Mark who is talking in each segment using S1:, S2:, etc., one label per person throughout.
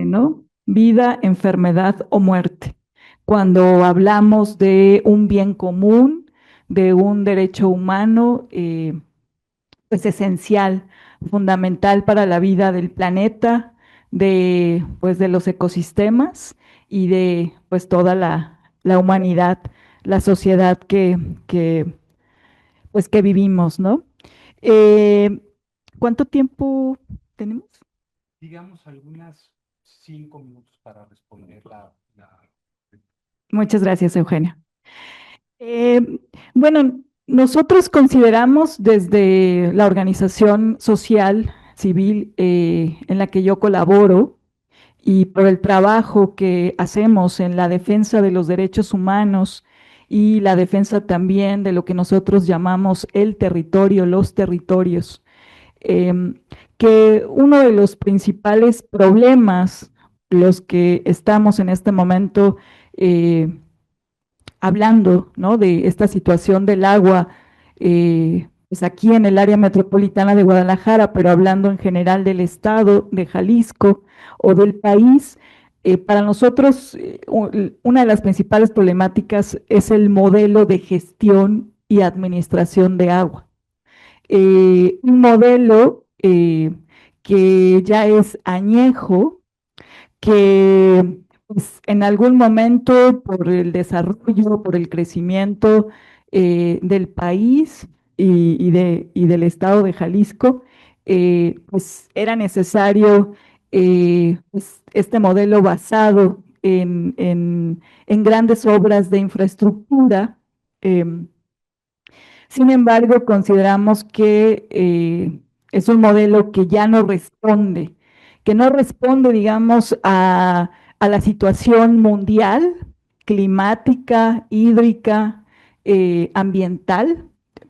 S1: ¿no? Vida, enfermedad o muerte. Cuando hablamos de un bien común, de un derecho humano, pues esencial, fundamental para la vida del planeta, pues de los ecosistemas y de pues toda la humanidad, la sociedad que vivimos, ¿no? Eh, ¿Cuánto tiempo tenemos?
S2: Digamos algunas 5 minutos para responder la...
S1: Muchas gracias, Eugenia. Eh, bueno, nosotros consideramos desde la organización social civil en la que yo colaboro y por el trabajo que hacemos en la defensa de los derechos humanos y la defensa también de lo que nosotros llamamos el territorio, los territorios, que uno de los principales problemas, los que estamos en este momento eh, hablando, ¿no? De esta situación del agua, pues aquí en el área metropolitana de Guadalajara, pero hablando en general del estado de Jalisco o del país, para nosotros una de las principales problemáticas es el modelo de gestión y administración de agua. Un modelo que ya es añejo, que pues, en algún momento por el desarrollo, por el crecimiento del país y del estado de Jalisco, pues era necesario pues, este modelo basado en grandes obras de infraestructura. Sin embargo, consideramos que es un modelo que no responde, digamos, a la situación mundial, climática, hídrica, ambiental,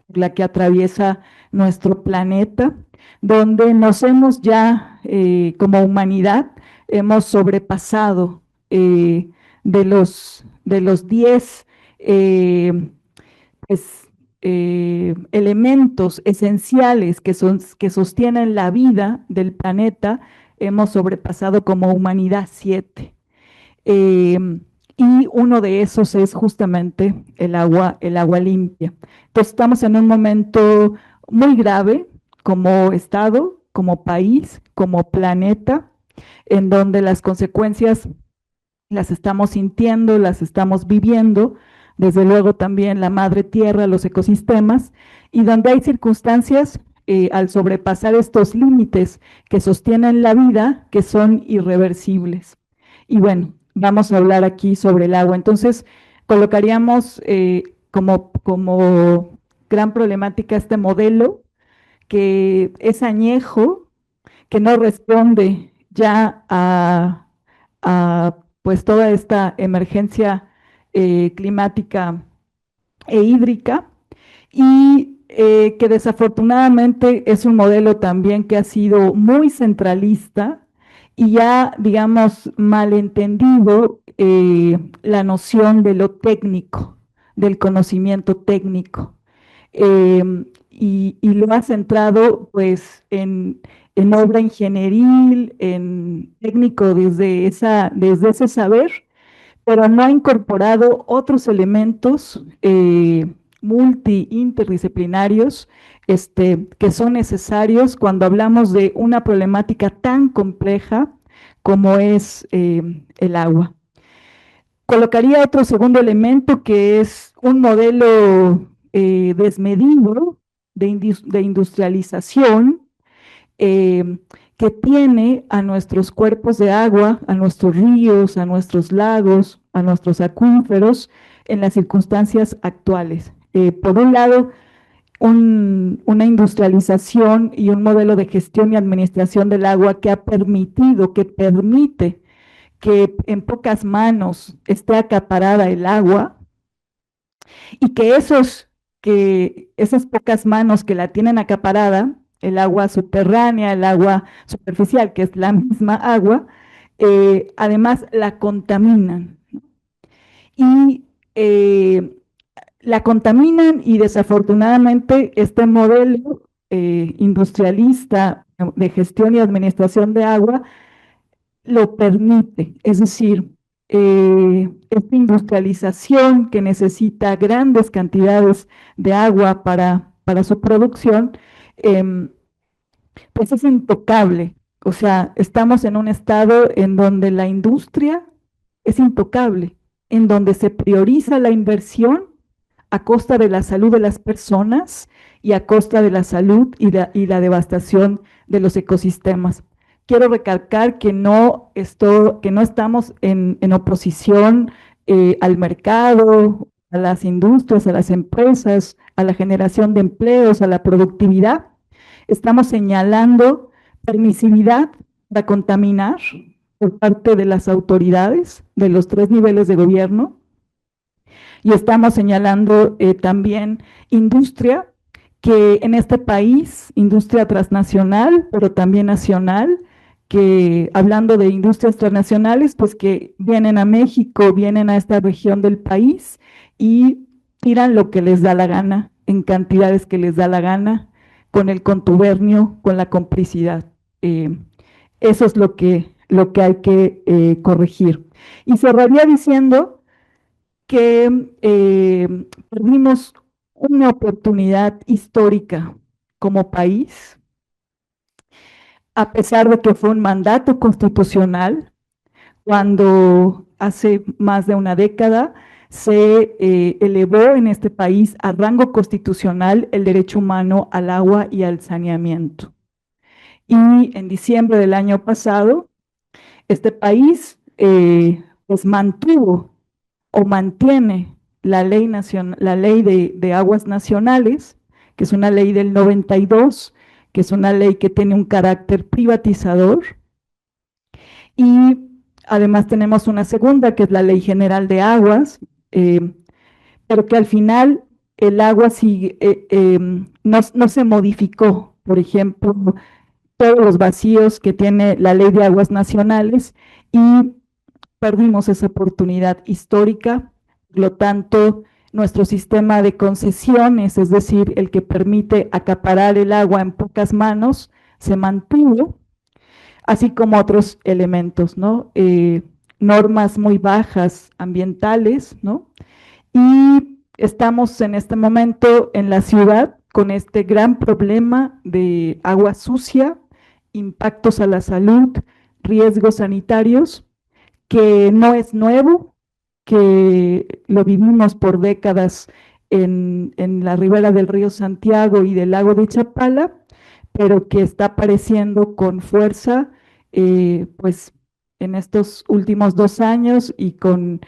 S1: la que atraviesa nuestro planeta, donde nos hemos ya, como humanidad, hemos sobrepasado de los 10 pues, elementos esenciales que sostienen la vida del planeta, hemos sobrepasado como humanidad 7. Eh, y uno de esos es justamente el agua limpia. Entonces estamos en un momento muy grave como Estado, como país, como planeta, en donde las consecuencias las estamos sintiendo, las estamos viviendo, desde luego también la madre tierra, los ecosistemas, y donde hay circunstancias al sobrepasar estos límites que sostienen la vida que son irreversibles. Y bueno, vamos a hablar aquí sobre el agua. Entonces, colocaríamos como gran problemática este modelo que es añejo, que no responde ya a pues toda esta emergencia climática e hídrica y que desafortunadamente es un modelo también que ha sido muy centralista y ya, digamos, malentendido la noción de lo técnico, del conocimiento técnico. Y lo ha centrado pues en obra ingenieril, en técnico desde ese saber, pero no ha incorporado otros elementos interdisciplinarios que son necesarios cuando hablamos de una problemática tan compleja como es el agua. Colocaría otro segundo elemento que es un modelo desmedido de industrialización eh, que tiene a nuestros cuerpos de agua, a nuestros ríos, a nuestros lagos, a nuestros acuíferos en las circunstancias actuales. Por un lado, una industrialización y un modelo de gestión y administración del agua que permite que en pocas manos esté acaparada el agua y que esas pocas manos que la tienen acaparada, el agua subterránea, el agua superficial, que es la misma agua, además la contaminan. Y la contaminan y desafortunadamente este modelo industrialista de gestión y administración de agua lo permite, es decir, esta industrialización que necesita grandes cantidades de agua para su producción, em, pues es intocable. O sea, estamos en un estado en donde la industria es intocable, en donde se prioriza la inversión a costa de la salud de las personas y a costa de la salud y la devastación de los ecosistemas. Quiero recalcar que no estamos en oposición al mercado, a las industrias, a las empresas, a la generación de empleos, a la productividad. Estamos señalando permisividad para contaminar por parte de las autoridades de los tres niveles de gobierno, y estamos señalando también industria, que en este país, industria transnacional, pero también nacional, que hablando de industrias transnacionales, pues que vienen a México, vienen a esta región del país y tiran lo que les da la gana, en cantidades que les da la gana, con el contubernio, con la complicidad. Eh, Eso es lo que hay que corregir. Y cerraría diciendo que perdimos una oportunidad histórica como país, a pesar de que fue un mandato constitucional, cuando hace más de una década se elevó en este país a rango constitucional el derecho humano al agua y al saneamiento. Y en diciembre del año pasado, este país pues mantuvo o mantiene la ley de aguas nacionales, que es una ley del 92, que es una ley que tiene un carácter privatizador, y además tenemos una segunda, que es la Ley General de Aguas, eh, pero que al final el agua sigue, no se modificó. Por ejemplo, todos los vacíos que tiene la Ley de Aguas Nacionales, y perdimos esa oportunidad histórica. Por lo tanto, nuestro sistema de concesiones, es decir, el que permite acaparar el agua en pocas manos, se mantuvo, así como otros elementos, ¿no? Normas muy bajas ambientales, ¿no? Y estamos en este momento en la ciudad con este gran problema de agua sucia, impactos a la salud, riesgos sanitarios, que no es nuevo, que lo vivimos por décadas en la ribera del río Santiago y del lago de Chapala, pero que está apareciendo con fuerza, pues en estos últimos 2 años, y con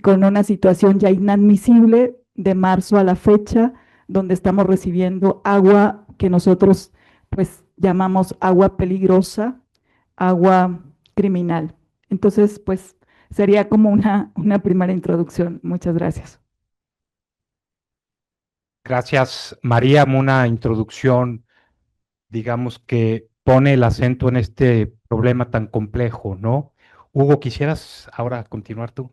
S1: una situación ya inadmisible de marzo a la fecha, donde estamos recibiendo agua que nosotros pues llamamos agua peligrosa, agua criminal. Entonces, pues sería como una primera introducción. Muchas gracias.
S2: Gracias, María. Una introducción, digamos, que pone el acento en este problema tan complejo, ¿no? Hugo, ¿quisieras ahora continuar tú?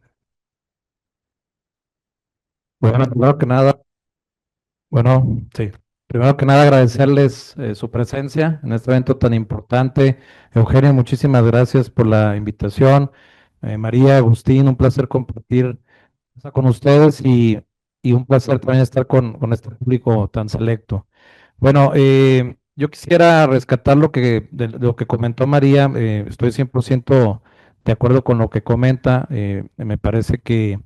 S3: Bueno, primero que nada, bueno, sí, primero que nada agradecerles su presencia en este evento tan importante. Eugenio, muchísimas gracias por la invitación. María, Agustín, un placer compartir con ustedes y un placer también estar con este público tan selecto. Bueno, yo quisiera rescatar de lo que comentó María. Estoy 100% de acuerdo con lo que comenta. Me parece que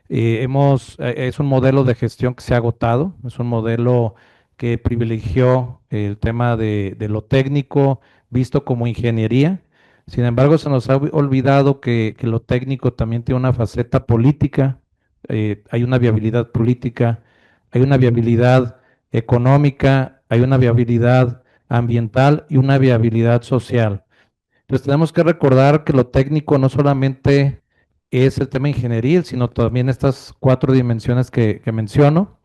S3: es un modelo de gestión que se ha agotado, es un modelo que privilegió el tema de lo técnico visto como ingeniería. Sin embargo, se nos ha olvidado que lo técnico también tiene una faceta política. Hay una viabilidad política, hay una viabilidad económica, hay una viabilidad ambiental y una viabilidad social. Entonces tenemos que recordar que lo técnico no solamente es el tema ingenieril, sino también estas cuatro dimensiones que menciono.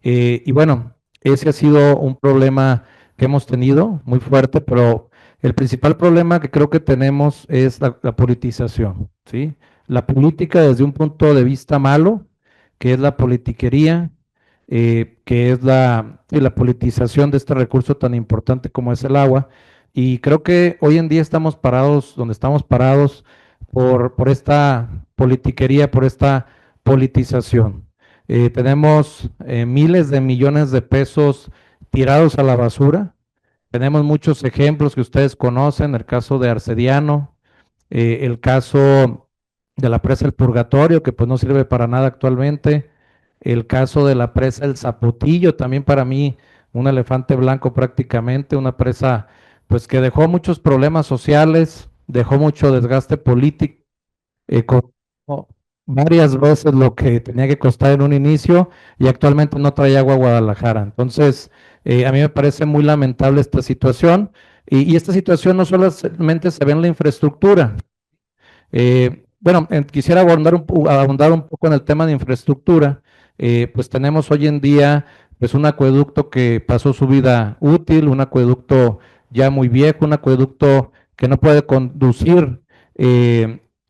S3: Y bueno, ese ha sido un problema que hemos tenido muy fuerte, pero el principal problema que creo que tenemos es la politización, ¿sí? La política desde un punto de vista malo, que es la politiquería, que es la politización de este recurso tan importante como es el agua, Y creo que hoy en día estamos parados donde estamos parados por esta politiquería, por esta politización. Tenemos miles de millones de pesos tirados a la basura. Tenemos muchos ejemplos que ustedes conocen, el caso de Arcediano, el caso de la presa El Purgatorio, que pues no sirve para nada actualmente, el caso de la presa El Zapotillo, también para mí un elefante blanco prácticamente, una presa pues que dejó muchos problemas sociales, dejó mucho desgaste político, costó varias veces lo que tenía que costar en un inicio y actualmente no trae agua a Guadalajara. Entonces, a mí me parece muy lamentable esta situación y esta situación no solamente se ve en la infraestructura. Bueno, quisiera abundar un poco en el tema de infraestructura. Pues tenemos hoy en día pues un acueducto que pasó su vida útil, un acueducto ya muy viejo, un acueducto que no puede conducir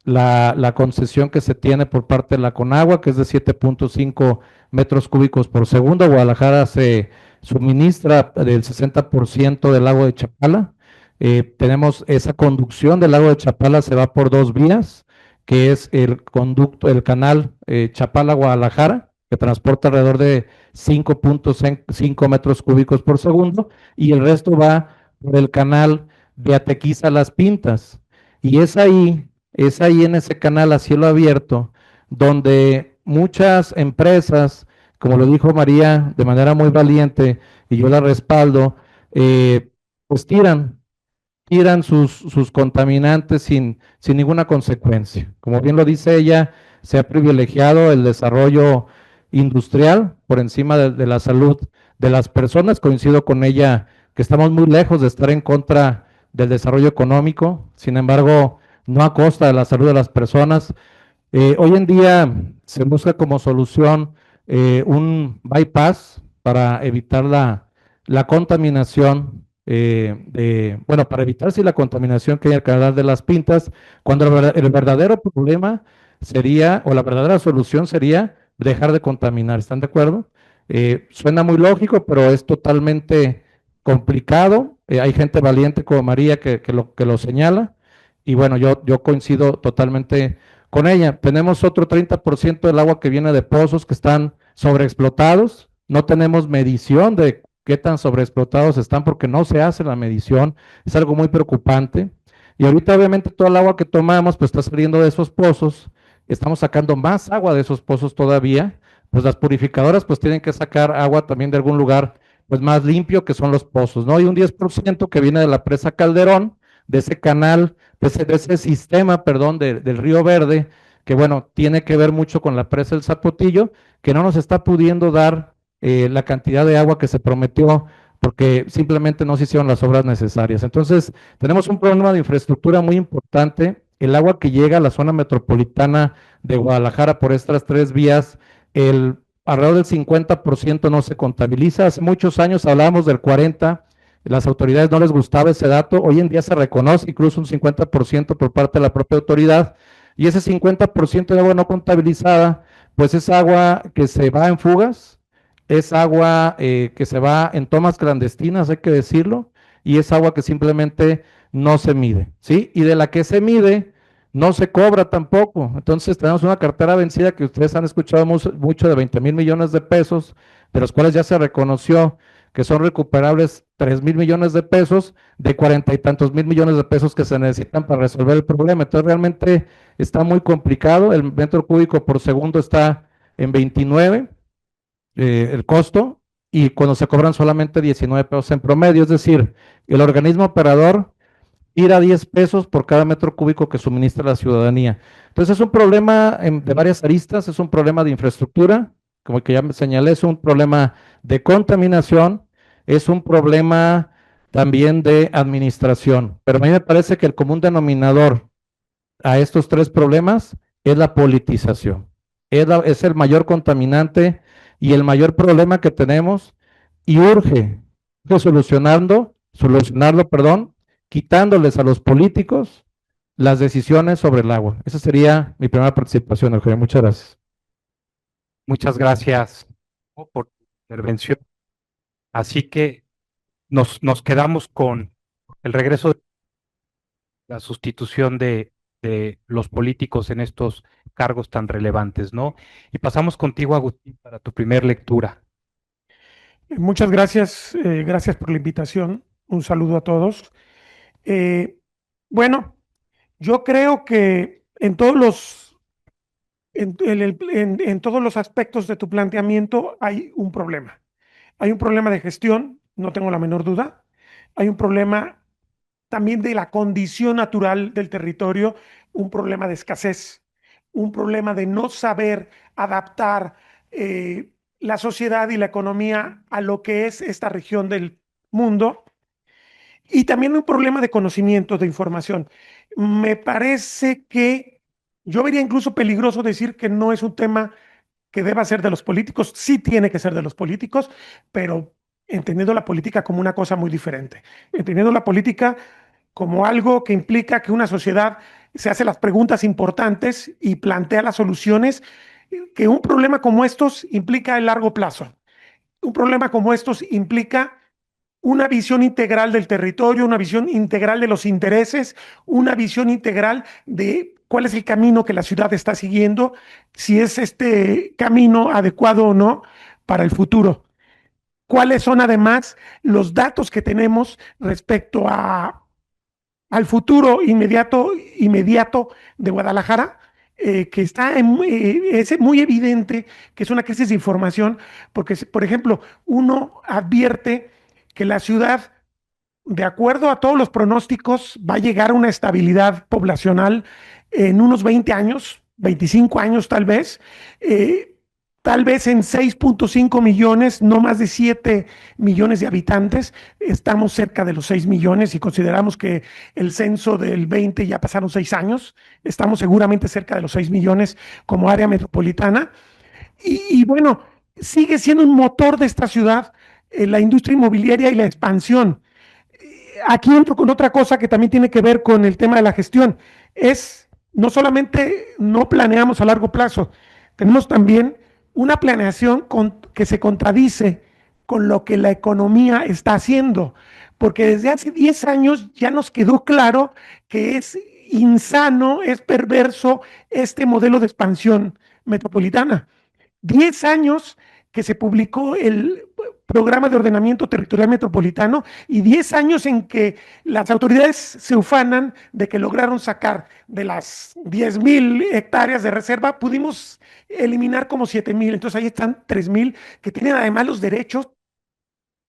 S3: la concesión que se tiene por parte de la Conagua, que es de 7.5 metros cúbicos por segundo. Guadalajara se suministra del 60% del agua de Chapala. Tenemos esa conducción del lago de Chapala, se va por dos vías, que es el conducto, el canal Chapala-Guadalajara, que transporta alrededor de 5.5 metros cúbicos por segundo, y el resto va por el canal de Atequiza-Las Pintas. Y es ahí en ese canal a cielo abierto, donde muchas empresas, como lo dijo María de manera muy valiente, y yo la respaldo, pues tiran sus contaminantes sin ninguna consecuencia. Como bien lo dice ella, se ha privilegiado el desarrollo industrial por encima de la salud de las personas. Coincido con ella que estamos muy lejos de estar en contra del desarrollo económico, sin embargo, no a costa de la salud de las personas. Hoy en día se busca como solución un bypass para evitar la contaminación bueno, para evitar si la contaminación que hay en el canal de las Pintas, cuando el verdadero problema sería, o la verdadera solución sería dejar de contaminar. ¿Están de acuerdo? Suena muy lógico, pero es totalmente complicado. Hay gente valiente como María que lo señala. Y bueno, yo coincido totalmente con ella. Tenemos otro 30% del agua que viene de pozos que están sobreexplotados. No tenemos medición de qué tan sobreexplotados están porque no se hace la medición. Es algo muy preocupante. Y ahorita obviamente todo el agua que tomamos pues está saliendo de esos pozos. Estamos sacando más agua de esos pozos todavía. Pues las purificadoras pues tienen que sacar agua también de algún lugar pues más limpio que son los pozos, ¿no? Y un 10% que viene de la presa Calderón, de ese canal, de ese sistema, perdón, del Río Verde, que bueno, tiene que ver mucho con la presa del Zapotillo, que no nos está pudiendo dar la cantidad de agua que se prometió porque simplemente no se hicieron las obras necesarias. Entonces, tenemos un problema de infraestructura muy importante. El agua que llega a la zona metropolitana de Guadalajara por estas tres vías, alrededor del 50% no se contabiliza. Hace muchos años hablábamos del 40%. Las autoridades no les gustaba ese dato, hoy en día se reconoce incluso un 50% por parte de la propia autoridad, y ese 50% de agua no contabilizada, pues es agua que se va en fugas, es agua que se va en tomas clandestinas, hay que decirlo, y es agua que simplemente no se mide, ¿sí? Y de la que se mide, no se cobra tampoco. Entonces tenemos una cartera vencida que ustedes han escuchado mucho de 20,000 millones de pesos, de los cuales ya se reconoció que son recuperables 3,000 millones de pesos de 40 y tantos mil millones de pesos que se necesitan para resolver el problema. Entonces realmente está muy complicado, el metro cúbico por segundo está en 29, el costo, y cuando se cobran solamente 19 pesos en promedio, es decir, el organismo operador ir a 10 pesos por cada metro cúbico que suministra la ciudadanía. Entonces es un problema de varias aristas, es un problema de infraestructura, como que ya me señalé, es un problema de contaminación, es un problema también de administración, pero a mí me parece que el común denominador a estos tres problemas es la politización. Es el mayor contaminante y el mayor problema que tenemos y urge solucionarlo, perdón, quitándoles a los políticos las decisiones sobre el agua. Esa sería mi primera participación, Eugenio. Muchas gracias.
S2: Muchas gracias por tu intervención. Así que nos quedamos con el regreso de la sustitución de los políticos en estos cargos tan relevantes, ¿no? Y pasamos contigo, Agustín, para tu primer lectura.
S4: Muchas gracias, gracias por la invitación. Un saludo a todos. Eh, bueno, yo creo que en todos los aspectos de tu planteamiento hay un problema. Hay un problema de gestión, no tengo la menor duda. Hay un problema también de la condición natural del territorio, un problema de escasez, un problema de no saber adaptar la sociedad y la economía a lo que es esta región del mundo, y también un problema de conocimiento, de información. Me parece que yo vería incluso peligroso decir que no es un tema que deba ser de los políticos. Sí tiene que ser de los políticos, pero entendiendo la política como una cosa muy diferente, entendiendo la política como algo que implica que una sociedad se hace las preguntas importantes y plantea las soluciones, que un problema como estos implica el largo plazo. Un problema como estos implica una visión integral del territorio, una visión integral de los intereses, una visión integral de cuál es el camino que la ciudad está siguiendo, si es este camino adecuado o no para el futuro. ¿Cuáles son además los datos que tenemos respecto al futuro inmediato de Guadalajara? Que es muy evidente que es una crisis de información, porque, por ejemplo, uno advierte que la ciudad, de acuerdo a todos los pronósticos, va a llegar a una estabilidad poblacional en unos 20 años, 25 años tal vez en 6.5 millones, no más de 7 millones de habitantes. Estamos cerca de los 6 millones y consideramos que el censo del 20 ya pasaron 6 años. Estamos seguramente cerca de los 6 millones como área metropolitana. Y bueno, sigue siendo un motor de esta ciudad la industria inmobiliaria y la expansión. Aquí entro con otra cosa que también tiene que ver con el tema de la gestión. No solamente no planeamos a largo plazo, tenemos también una planeación que se contradice con lo que la economía está haciendo, porque desde hace 10 años ya nos quedó claro que es insano, es perverso este modelo de expansión metropolitana. 10 años que se publicó el programa de ordenamiento territorial metropolitano y 10 años en que las autoridades se ufanan de que lograron sacar de las 10,000 hectáreas de reserva, pudimos eliminar como 7,000. Entonces ahí están 3,000 que tienen además los derechos.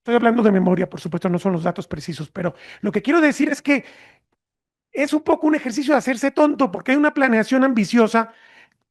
S4: Estoy hablando de memoria, por supuesto, no son los datos precisos, pero lo que quiero decir es que es un poco un ejercicio de hacerse tonto, porque hay una planeación ambiciosa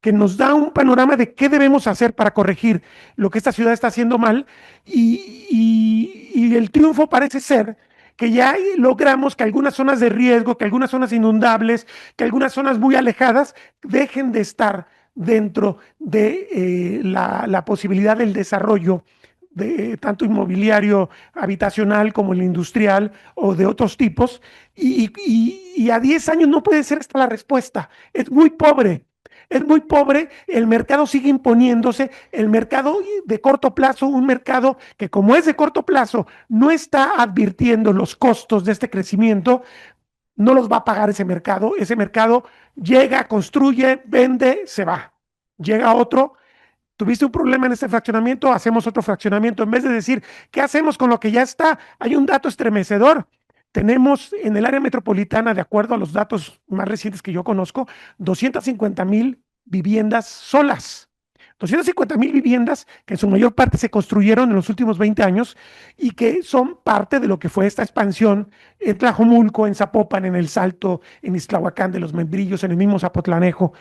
S4: que nos da un panorama de qué debemos hacer para corregir lo que esta ciudad está haciendo mal, y el triunfo parece ser que ya logramos que algunas zonas de riesgo, que algunas zonas inundables, que algunas zonas muy alejadas dejen de estar dentro de la posibilidad del desarrollo de tanto inmobiliario habitacional como el industrial o de otros tipos, y a 10 años no puede ser esta la respuesta. Es muy pobre. Es muy pobre, el mercado sigue imponiéndose, el mercado de corto plazo, un mercado que como es de corto plazo, no está advirtiendo los costos de este crecimiento, no los va a pagar ese mercado llega, construye, vende, se va. Llega otro, tuviste un problema en este fraccionamiento, hacemos otro fraccionamiento, en vez de decir, ¿qué hacemos con lo que ya está? Hay un dato estremecedor. Tenemos en el área metropolitana, de acuerdo a los datos más recientes que yo conozco, 250,000 viviendas solas. 250,000 viviendas que en su mayor parte se construyeron en los últimos 20 años y que son parte de lo que fue esta expansión en Tlajomulco, en Zapopan, en El Salto, en Ixtlahuacán de los Membrillos, en el mismo Zapotlanejo,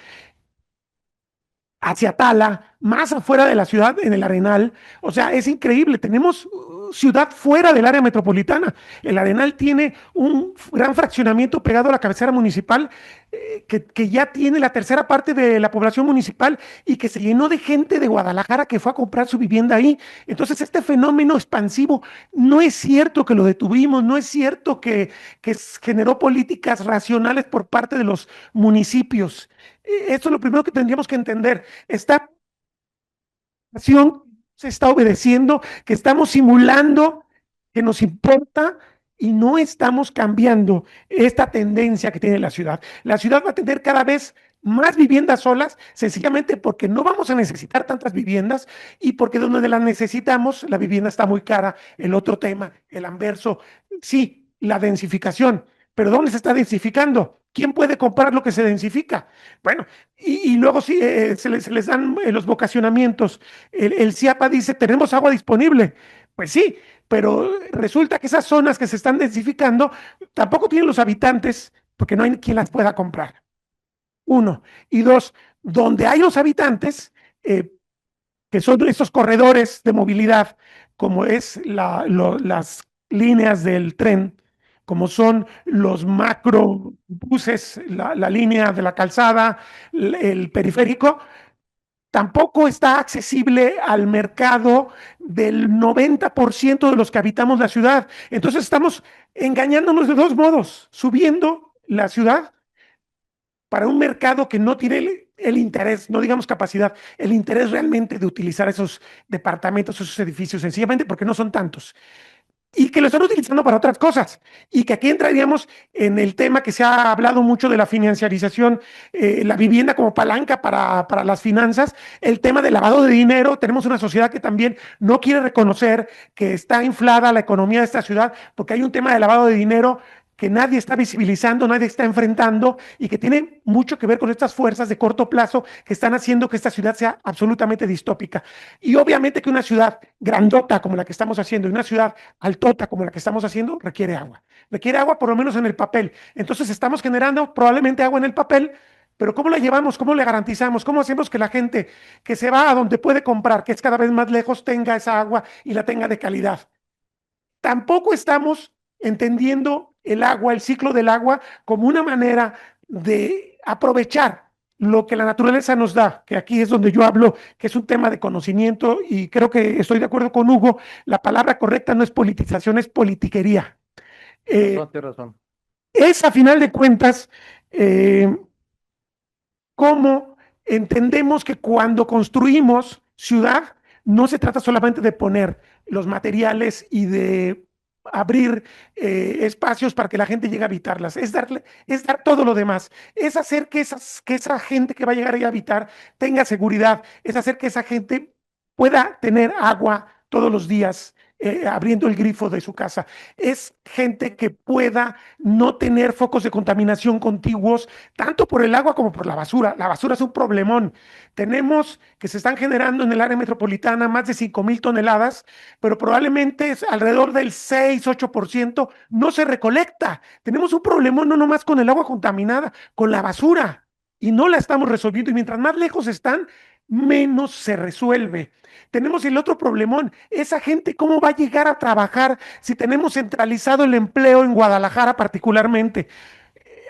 S4: hacia Tala, más afuera de la ciudad, en el Arenal. O sea, es increíble. Tenemos ciudad fuera del área metropolitana. El Arenal tiene un gran fraccionamiento pegado a la cabecera municipal, que ya tiene la tercera parte de la población municipal y que se llenó de gente de Guadalajara que fue a comprar su vivienda ahí. Entonces, este fenómeno expansivo, no es cierto que lo detuvimos, no es cierto que generó políticas racionales por parte de los municipios. Esto es lo primero que tendríamos que entender. Esta nación se está obedeciendo, que estamos simulando que nos importa y no estamos cambiando esta tendencia que tiene la ciudad. La ciudad va a tener cada vez más viviendas solas, sencillamente porque no vamos a necesitar tantas viviendas y porque donde las necesitamos, la vivienda está muy cara. El otro tema, el anverso, sí, la densificación, pero ¿dónde se está densificando? ¿Quién puede comprar lo que se densifica? Bueno, y luego sí, se les dan los vocacionamientos. El CIAPA dice, tenemos agua disponible. Pues sí, pero resulta que esas zonas que se están densificando tampoco tienen los habitantes porque no hay quien las pueda comprar. Uno. Y dos, donde hay los habitantes, que son estos corredores de movilidad, como es las líneas del tren, como son los macrobuses, la línea de la calzada, el periférico, tampoco está accesible al mercado del 90% de los que habitamos la ciudad. Entonces estamos engañándonos de dos modos, subiendo la ciudad para un mercado que no tiene el interés, no digamos capacidad, el interés realmente de utilizar esos departamentos, esos edificios, sencillamente porque no son tantos. Y que lo están utilizando para otras cosas. Y que aquí entraríamos en el tema que se ha hablado mucho de la financiarización, la vivienda como palanca para las finanzas, el tema del lavado de dinero. Tenemos una sociedad que también no quiere reconocer que está inflada la economía de esta ciudad, porque hay un tema de lavado de dinero que nadie está visibilizando, nadie está enfrentando y que tiene mucho que ver con estas fuerzas de corto plazo que están haciendo que esta ciudad sea absolutamente distópica. Y obviamente que una ciudad grandota como la que estamos haciendo y una ciudad altota como la que estamos haciendo requiere agua. Requiere agua por lo menos en el papel. Entonces estamos generando probablemente agua en el papel, pero ¿cómo la llevamos? ¿Cómo le garantizamos? ¿Cómo hacemos que la gente que se va a donde puede comprar, que es cada vez más lejos, tenga esa agua y la tenga de calidad? Tampoco estamos entendiendo el agua, el ciclo del agua, como una manera de aprovechar lo que la naturaleza nos da, que aquí es donde yo hablo, que es un tema de conocimiento, y creo que estoy de acuerdo con Hugo, la palabra correcta no es politización, es politiquería.
S3: Tienes razón.
S4: Es a final de cuentas, cómo entendemos que cuando construimos ciudad, no se trata solamente de poner los materiales y de abrir espacios para que la gente llegue a habitarlas, es dar todo lo demás, es hacer que esa gente que va a llegar ahí a habitar tenga seguridad, es hacer que esa gente pueda tener agua todos los días, abriendo el grifo de su casa. Es gente que pueda no tener focos de contaminación contiguos, tanto por el agua como por la basura. La basura es un problemón. Tenemos que se están generando en el área metropolitana más de 5,000 toneladas, pero probablemente es alrededor del 6-8% no se recolecta. Tenemos un problemón no nomás con el agua contaminada, con la basura, y no la estamos resolviendo. Y mientras más lejos están, menos se resuelve. Tenemos el otro problemón, esa gente cómo va a llegar a trabajar si tenemos centralizado el empleo en Guadalajara particularmente.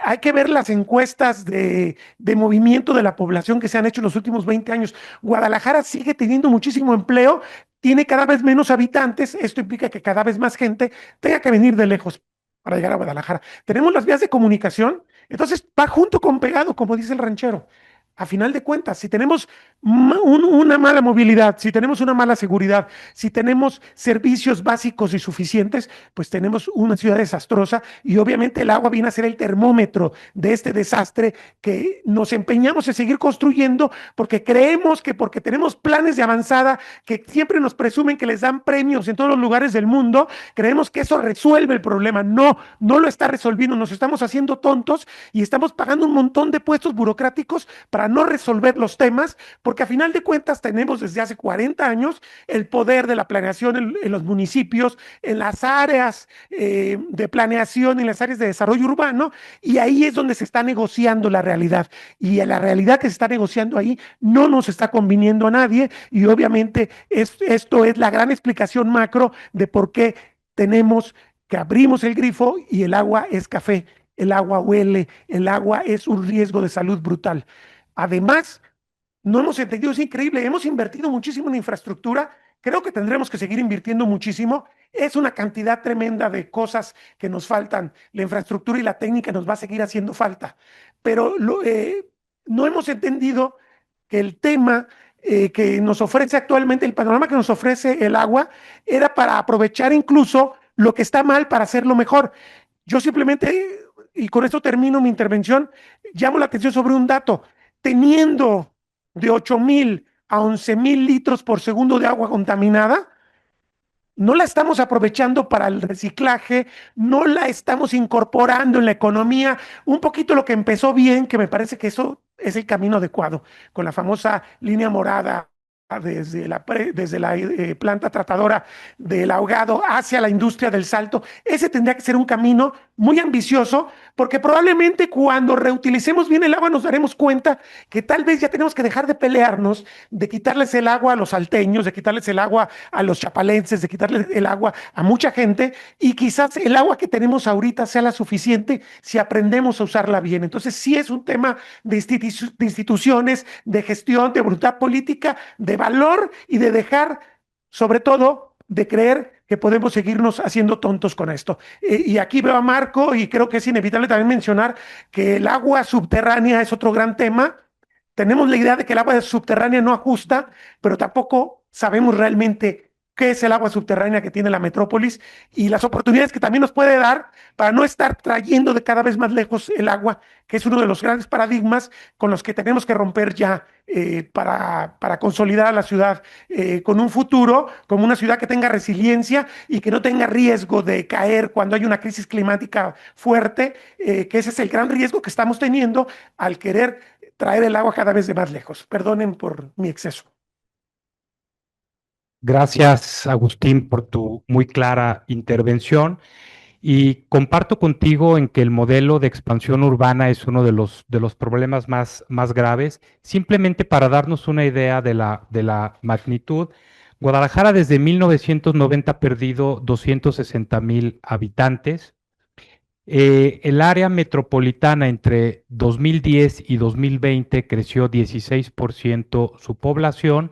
S4: Hay que ver las encuestas de movimiento de la población que se han hecho en los últimos 20 años. Guadalajara sigue teniendo muchísimo empleo, tiene cada vez menos habitantes, esto implica que cada vez más gente tenga que venir de lejos para llegar a Guadalajara. Tenemos las vías de comunicación, entonces va junto con pegado, como dice el ranchero. A final de cuentas, si tenemos una mala movilidad, si tenemos una mala seguridad, si tenemos servicios básicos y suficientes, pues tenemos una ciudad desastrosa y obviamente el agua viene a ser el termómetro de este desastre que nos empeñamos en seguir construyendo porque creemos que porque tenemos planes de avanzada que siempre nos presumen que les dan premios en todos los lugares del mundo, creemos que eso resuelve el problema. No, no lo está resolviendo, nos estamos haciendo tontos y estamos pagando un montón de puestos burocráticos para no resolver los temas, porque a final de cuentas tenemos desde hace 40 años el poder de la planeación en los municipios, en las áreas de planeación, en las áreas de desarrollo urbano, y ahí es donde se está negociando la realidad. Y la realidad que se está negociando ahí no nos está conviniendo a nadie, y obviamente esto es la gran explicación macro de por qué tenemos que abrimos el grifo y el agua es café, el agua huele, el agua es un riesgo de salud brutal. Además, no hemos entendido, es increíble, hemos invertido muchísimo en infraestructura, creo que tendremos que seguir invirtiendo muchísimo, es una cantidad tremenda de cosas que nos faltan, la infraestructura y la técnica nos va a seguir haciendo falta, pero no hemos entendido que el tema que nos ofrece actualmente, el panorama que nos ofrece el agua, era para aprovechar incluso lo que está mal para hacerlo mejor. Yo simplemente, y con esto termino mi intervención, llamo la atención sobre un dato. Teniendo de 8,000 a 11,000 litros por segundo de agua contaminada, no la estamos aprovechando para el reciclaje, no la estamos incorporando en la economía. Un poquito lo que empezó bien, que me parece que eso es el camino adecuado, con la famosa línea morada desde la planta tratadora del ahogado hacia la industria del salto. Ese tendría que ser un camino muy ambicioso, porque probablemente cuando reutilicemos bien el agua nos daremos cuenta que tal vez ya tenemos que dejar de pelearnos, de quitarles el agua a los salteños, de quitarles el agua a los chapalenses, de quitarles el agua a mucha gente, y quizás el agua que tenemos ahorita sea la suficiente si aprendemos a usarla bien. Entonces sí es un tema de instituciones, de gestión, de voluntad política, de valor y de dejar, sobre todo, de creer que podemos seguirnos haciendo tontos con esto. Y aquí veo a Marco y creo que es inevitable también mencionar que el agua subterránea es otro gran tema. Tenemos la idea de que el agua subterránea no ajusta, pero tampoco sabemos realmente qué es el agua subterránea que tiene la metrópolis y las oportunidades que también nos puede dar para no estar trayendo de cada vez más lejos el agua, que es uno de los grandes paradigmas con los que tenemos que romper ya para consolidar a la ciudad con un futuro, como una ciudad que tenga resiliencia y que no tenga riesgo de caer cuando hay una crisis climática fuerte, que ese es el gran riesgo que estamos teniendo al querer traer el agua cada vez de más lejos. Perdonen por mi exceso.
S2: Gracias, Agustín, por tu muy clara intervención. Y comparto contigo en que el modelo de expansión urbana es uno de los problemas más graves. Simplemente para darnos una idea de la magnitud, Guadalajara desde 1990 ha perdido 260,000 habitantes. El área metropolitana entre 2010 y 2020 creció 16% su población,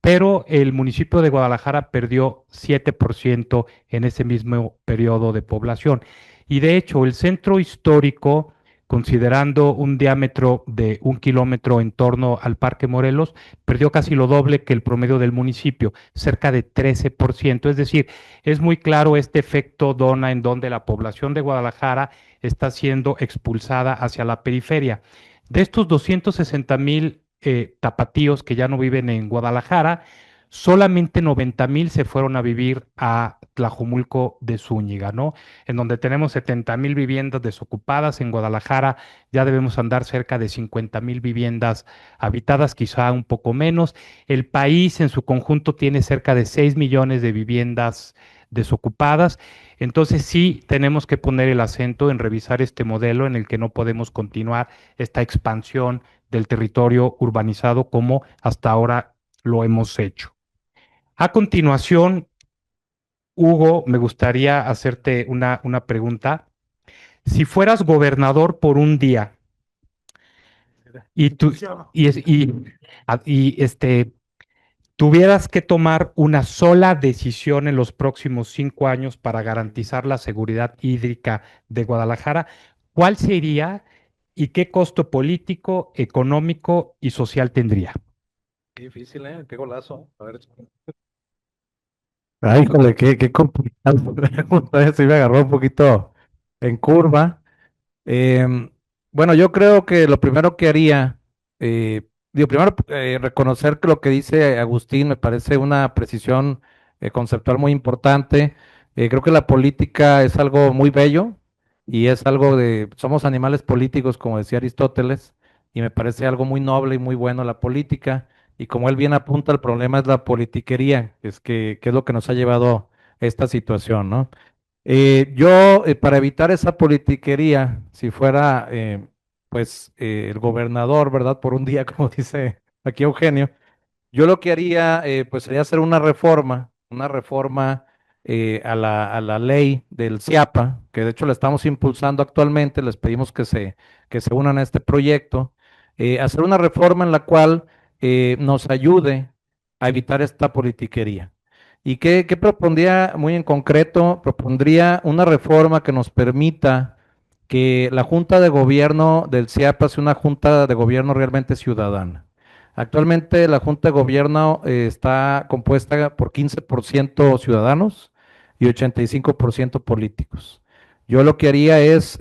S2: pero el municipio de Guadalajara perdió 7% en ese mismo periodo de población. Y de hecho, el centro histórico, considerando un diámetro de 1 kilómetro en torno al Parque Morelos, perdió casi lo doble que el promedio del municipio, cerca de 13%. Es decir, es muy claro este efecto dona en donde la población de Guadalajara está siendo expulsada hacia la periferia. De estos 260,000 tapatíos que ya no viven en Guadalajara, solamente 90,000 se fueron a vivir a Tlajomulco de Zúñiga, ¿no? En donde tenemos 70,000 viviendas desocupadas. En Guadalajara ya debemos andar cerca de 50,000 viviendas habitadas, quizá un poco menos. El país en su conjunto tiene cerca de 6 millones de viviendas desocupadas. Entonces sí tenemos que poner el acento en revisar este modelo en el que no podemos continuar esta expansión del territorio urbanizado como hasta ahora lo hemos hecho. A continuación, Hugo, me gustaría hacerte una pregunta. Si fueras gobernador por un día y, tú, y tuvieras que tomar una sola decisión en los próximos 5 años para garantizar la seguridad hídrica de Guadalajara, ¿cuál sería y qué costo político, económico y social tendría?
S3: Qué difícil, ¿eh? Qué golazo. A ver. Ay, híjole, qué complicado. Sí me agarró un poquito en curva. Em, bueno, yo creo que lo primero que haría, primero reconocer que lo que dice Agustín me parece una precisión conceptual muy importante. Creo que la política es algo muy bello y es algo somos animales políticos, como decía Aristóteles, y me parece algo muy noble y muy bueno la política. Y como él bien apunta, el problema es la politiquería, que es lo que nos ha llevado a esta situación, ¿no? Yo, para evitar esa politiquería, si fuera, el gobernador, ¿verdad? Por un día, como dice aquí Eugenio, yo lo que haría, pues, sería hacer una reforma a la ley del CIAPA, que de hecho la estamos impulsando actualmente, les pedimos que se unan a este proyecto, hacer una reforma en la cual nos ayude a evitar esta politiquería. ¿Y qué propondría muy en concreto? Propondría una reforma que nos permita que la Junta de Gobierno del CIAPA sea una Junta de Gobierno realmente ciudadana. Actualmente la Junta de Gobierno está compuesta por 15% ciudadanos, y 85% políticos. Yo lo que haría es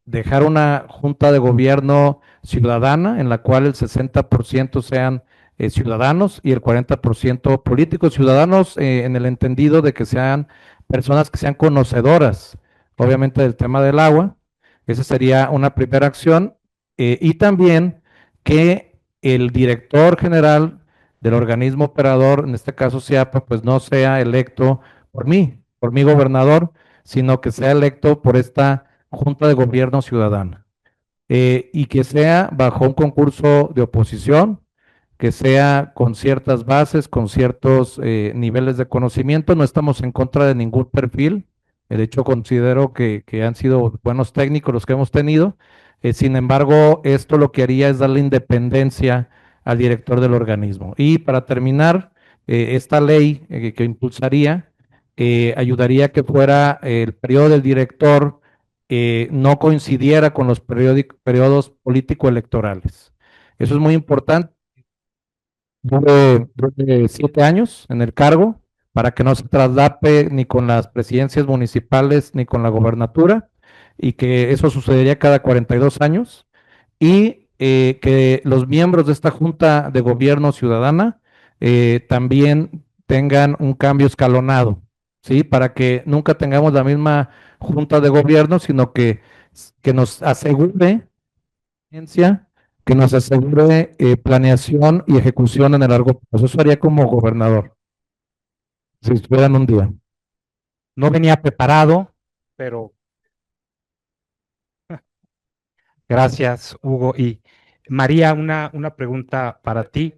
S3: dejar una junta de gobierno ciudadana en la cual el 60% sean ciudadanos y el 40% políticos. Ciudadanos en el entendido de que sean personas que sean conocedoras, obviamente, del tema del agua. Esa sería una primera acción. Y también que el director general del organismo operador, en este caso CIAPA, pues no sea electo por mi gobernador, sino que sea electo por esta Junta de Gobierno Ciudadana. Y que sea bajo un concurso de oposición, que sea con ciertas bases, con ciertos niveles de conocimiento. No estamos en contra de ningún perfil. De hecho, considero que han sido buenos técnicos los que hemos tenido. Sin embargo, esto lo que haría es darle independencia al director del organismo. Y para terminar, esta ley que impulsaría ayudaría a que fuera el periodo del director no coincidiera con los periodos político-electorales. Eso es muy importante. Duré 7 años en el cargo para que no se traslape ni con las presidencias municipales ni con la gobernatura, y que eso sucedería cada 42 años, y que los miembros de esta Junta de Gobierno Ciudadana también tengan un cambio escalonado, ¿sí? Para que nunca tengamos la misma Junta de Gobierno, sino que nos asegure que nos asegure planeación y ejecución en el largo plazo. Eso haría como gobernador, si estuvieran un día.
S2: No venía preparado, pero gracias, Hugo. Y María, una pregunta para ti.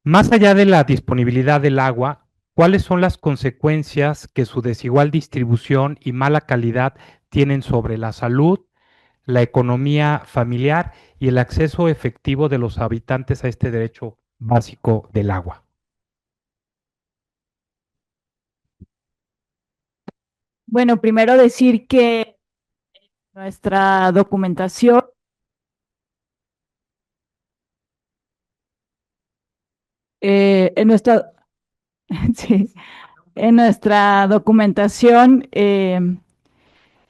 S2: Más allá de la disponibilidad del agua, ¿cuáles son las consecuencias que su desigual distribución y mala calidad tienen sobre la salud, la economía familiar y el acceso efectivo de los habitantes a este derecho básico del agua?
S1: Bueno, primero decir que nuestra documentación, en nuestra, sí, en nuestra documentación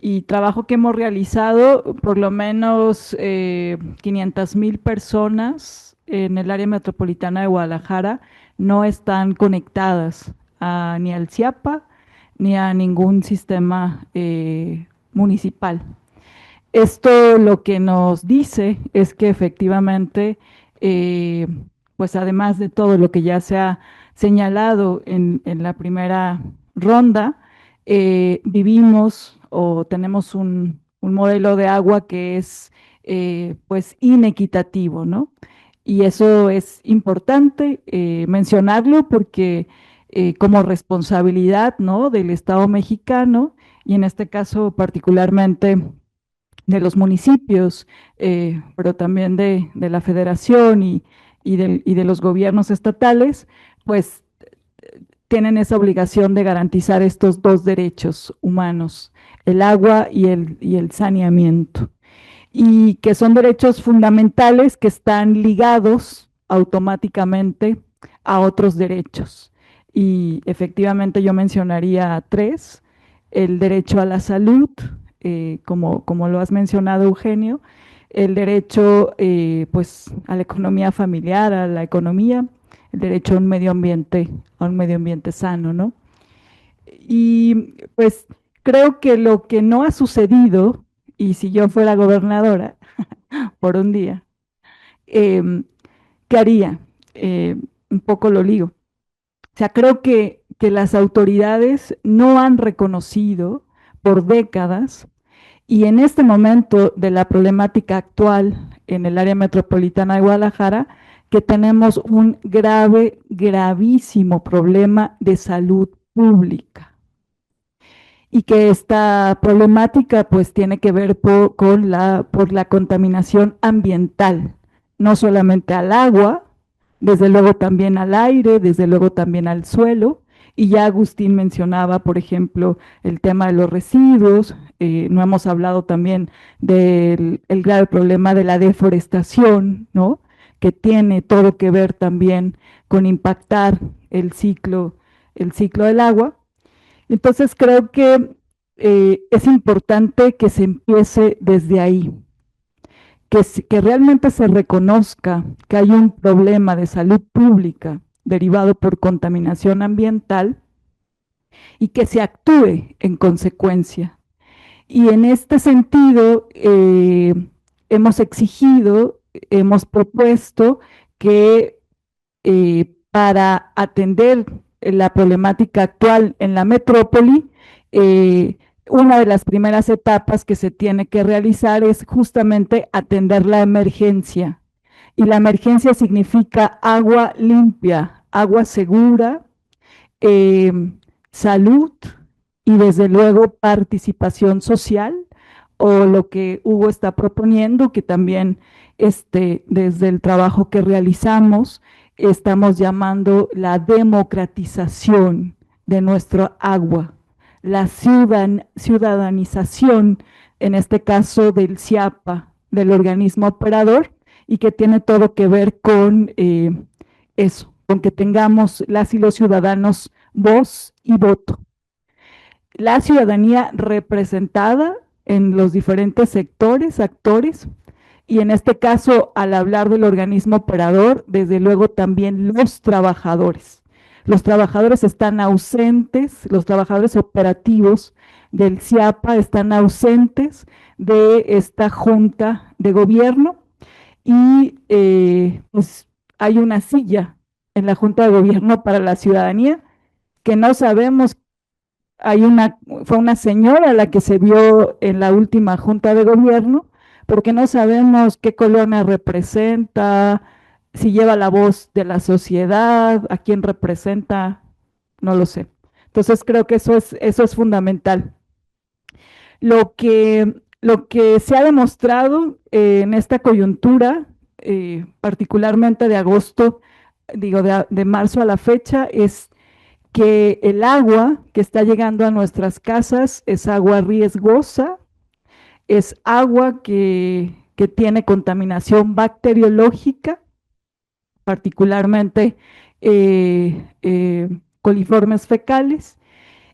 S1: y trabajo que hemos realizado, por lo menos 500,000 personas en el área metropolitana de Guadalajara no están conectadas ni al CIAPA ni a ningún sistema municipal. Esto lo que nos dice es que efectivamente, pues además de todo lo que ya se ha señalado en la primera ronda, vivimos o tenemos un modelo de agua que es pues inequitativo, ¿no? Y eso es importante mencionarlo porque como responsabilidad, ¿no?, del Estado mexicano, y en este caso particularmente de los municipios, pero también de la federación y de los gobiernos estatales, pues tienen esa obligación de garantizar estos dos derechos humanos, el agua y el saneamiento, y que son derechos fundamentales que están ligados automáticamente a otros derechos. Y efectivamente yo mencionaría tres: el derecho a la salud, como lo has mencionado, Eugenio; el derecho pues a la economía familiar, a la economía; el derecho a un medio ambiente sano, ¿no? Y pues creo que lo que no ha sucedido, y si yo fuera gobernadora por un día, ¿qué haría? Un poco lo ligo. O sea, creo que las autoridades no han reconocido por décadas, y en este momento de la problemática actual en el área metropolitana de Guadalajara, que tenemos un gravísimo problema de salud pública, y que esta problemática pues tiene que ver por la contaminación ambiental, no solamente al agua, desde luego también al aire, desde luego también al suelo. Y ya Agustín mencionaba, por ejemplo, el tema de los residuos. No hemos hablado también del el grave problema de la deforestación, ¿no?, que tiene todo que ver también con impactar el ciclo el ciclo del agua. Entonces creo que es importante que se empiece desde ahí, que realmente se reconozca que hay un problema de salud pública derivado por contaminación ambiental y que se actúe en consecuencia. Y en este sentido, hemos exigido, hemos propuesto que para atender la problemática actual en la metrópoli, una de las primeras etapas que se tiene que realizar es justamente atender la emergencia. Y la emergencia significa agua limpia, agua segura, salud y desde luego participación social, o lo que Hugo está proponiendo, que también desde el trabajo que realizamos estamos llamando la democratización de nuestro agua, la ciudadanización, en este caso del CIAPA, del organismo operador, y que tiene todo que ver con eso, con que tengamos las y los ciudadanos voz y voto. La ciudadanía representada en los diferentes sectores, actores, y en este caso, al hablar del organismo operador, desde luego también los trabajadores. Los trabajadores están ausentes, los trabajadores operativos del CIAPA están ausentes de esta junta de gobierno y pues hay una silla en la junta de gobierno para la ciudadanía que no sabemos. Fue una señora la que se vio en la última junta de gobierno, porque no sabemos qué colonia representa, si lleva la voz de la sociedad, a quién representa, no lo sé. Entonces creo que eso es fundamental. Lo que se ha demostrado en esta coyuntura, particularmente de agosto, digo, de marzo a la fecha, es que el agua que está llegando a nuestras casas es agua riesgosa, es agua que tiene contaminación bacteriológica, particularmente coliformes fecales.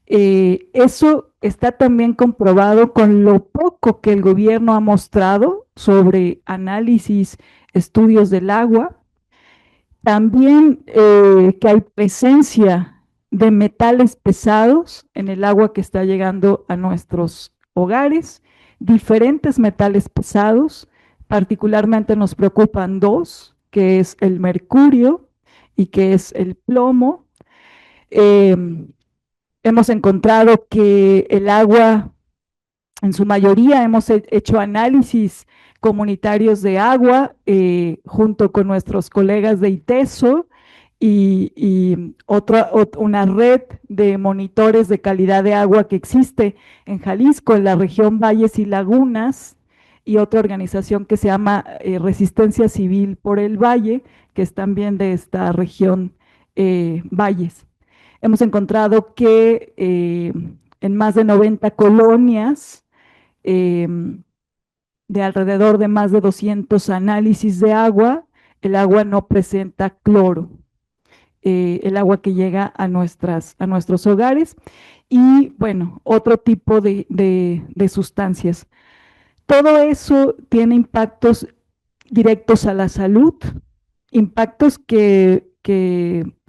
S1: Eso está también comprobado con lo poco que el gobierno ha mostrado sobre análisis, estudios del agua. También que hay presencia de metales pesados en el agua que está llegando a nuestros hogares, diferentes metales pesados, particularmente nos preocupan dos, que es el mercurio y que es el plomo. Hemos encontrado que el agua, en su mayoría, hemos hecho análisis comunitarios de agua junto con nuestros colegas de ITESO y una red de monitores de calidad de agua que existe en Jalisco, en la región Valles y Lagunas, y otra organización que se llama Resistencia Civil por el Valle, que es también de esta región Valles. Hemos encontrado que en más de 90 colonias, de alrededor de más de 200 análisis de agua, el agua no presenta cloro, el agua que llega a nuestros hogares, y bueno, otro tipo de sustancias. Todo eso tiene impactos directos a la salud, impactos que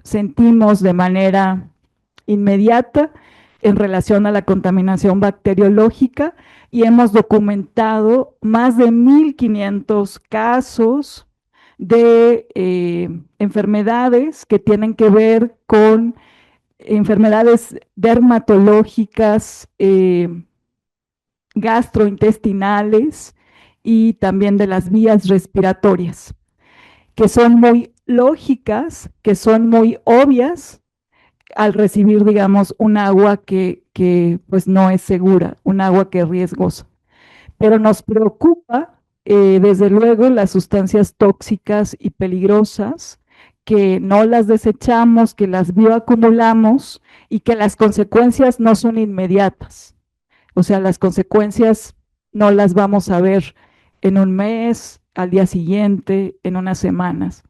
S1: sentimos de manera inmediata en relación a la contaminación bacteriológica, y hemos documentado más de 1,500 casos de enfermedades que tienen que ver con enfermedades dermatológicas, gastrointestinales y también de las vías respiratorias, que son muy lógicas, que son muy obvias al recibir, digamos, un agua que pues no es segura, un agua que es riesgosa. Pero nos preocupa, desde luego, las sustancias tóxicas y peligrosas, que no las desechamos, que las bioacumulamos y que las consecuencias no son inmediatas. O sea, las consecuencias no las vamos a ver en un mes, al día siguiente, en unas semanas.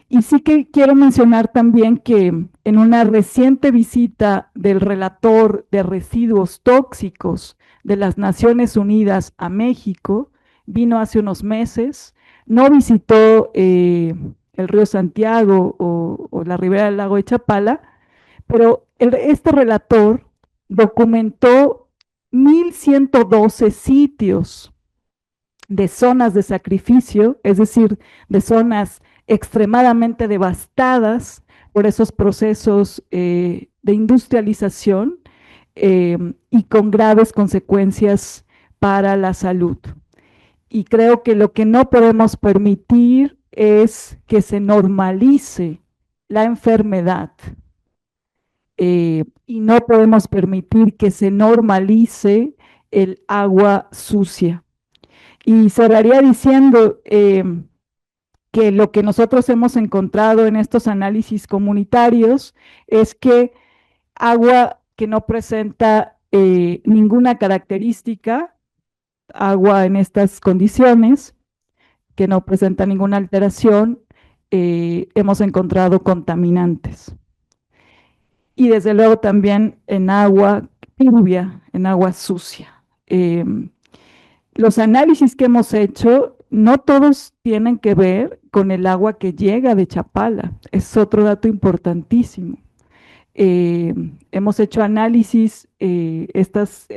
S1: Y sí que quiero mencionar también que en una reciente visita del relator de residuos tóxicos de las Naciones Unidas a México, vino hace unos meses, no visitó el río Santiago o la ribera del lago de Chapala, pero este relator documentó 1,112 sitios de zonas de sacrificio, es decir, de zonas extremadamente devastadas por esos procesos de industrialización y con graves consecuencias para la salud. Y creo que lo que no podemos permitir es que se normalice la enfermedad. Y no podemos permitir que se normalice el agua sucia. Y cerraría diciendo que lo que nosotros hemos encontrado en estos análisis comunitarios es que agua que no presenta ninguna característica, agua en estas condiciones, que no presenta ninguna alteración, hemos encontrado contaminantes. Y desde luego también en agua turbia, en agua sucia. Los análisis que hemos hecho, no todos tienen que ver con el agua que llega de Chapala. Es otro dato importantísimo. Hemos hecho análisis, estas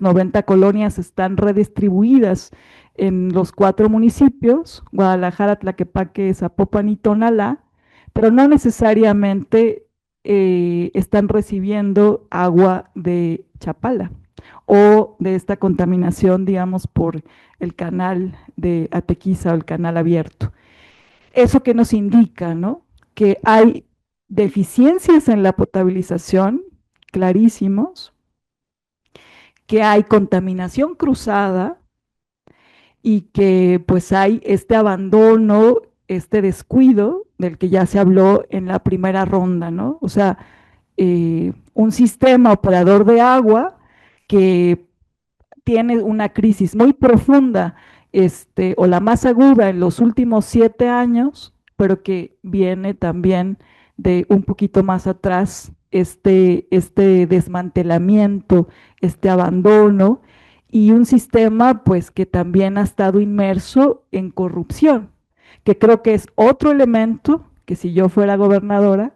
S1: 90 colonias están redistribuidas en los 4 municipios, Guadalajara, Tlaquepaque, Zapopan y Tonalá, pero no necesariamente están recibiendo agua de Chapala o de esta contaminación, digamos, por el canal de Atequiza o el canal abierto. ¿Eso qué nos indica, no? Que hay deficiencias en la potabilización, clarísimos, que hay contaminación cruzada y que pues hay este abandono, este descuido del que ya se habló en la primera ronda, ¿no? O sea, un sistema operador de agua que tiene una crisis muy profunda, o la más aguda en los últimos 7 años, pero que viene también de un poquito más atrás, este desmantelamiento, este abandono, y un sistema pues que también ha estado inmerso en corrupción, que creo que es otro elemento que si yo fuera gobernadora,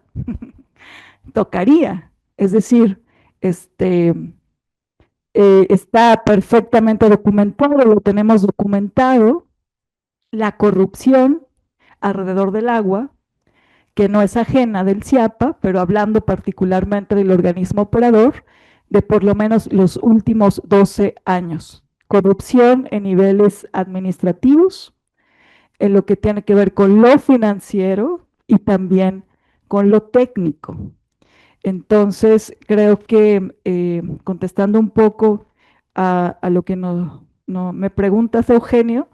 S1: tocaría. Es decir, está perfectamente documentado, lo tenemos documentado, la corrupción alrededor del agua, que no es ajena del CIAPA, pero hablando particularmente del organismo operador, de por lo menos los últimos 12 años. Corrupción en niveles administrativos, en lo que tiene que ver con lo financiero y también con lo técnico. Entonces, creo que contestando un poco a lo que me preguntas, Eugenio,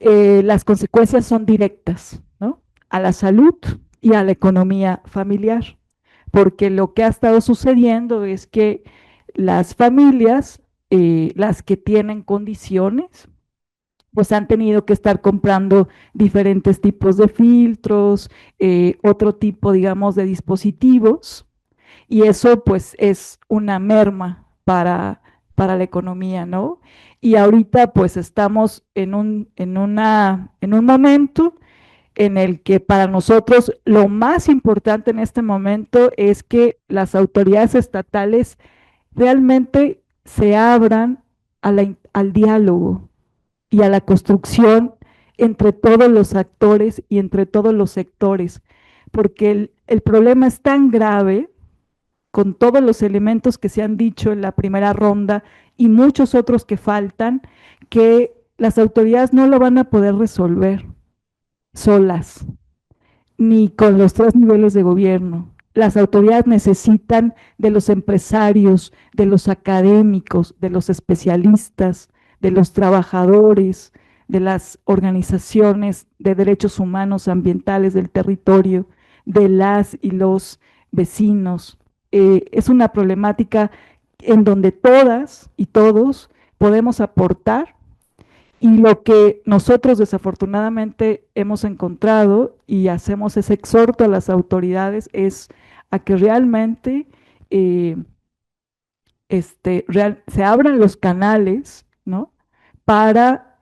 S1: las consecuencias son directas, ¿no? A la salud y a la economía familiar, porque lo que ha estado sucediendo es que las familias, las que tienen condiciones, pues han tenido que estar comprando diferentes tipos de filtros, otro tipo, digamos, de dispositivos, y eso pues es una merma para la economía, ¿no? Y ahorita pues estamos en un momento en el que para nosotros lo más importante en este momento es que las autoridades estatales realmente se abran al diálogo y a la construcción entre todos los actores y entre todos los sectores, porque el problema es tan grave con todos los elementos que se han dicho en la primera ronda y muchos otros que faltan, que las autoridades no lo van a poder resolver solas, ni con los 3 niveles de gobierno. Las autoridades necesitan de los empresarios, de los académicos, de los especialistas, de los trabajadores, de las organizaciones de derechos humanos ambientales del territorio, de las y los vecinos. Es una problemática en donde todas y todos podemos aportar Y lo que nosotros desafortunadamente hemos encontrado y hacemos ese exhorto a las autoridades es a que realmente eh, se abran los canales, ¿no? Para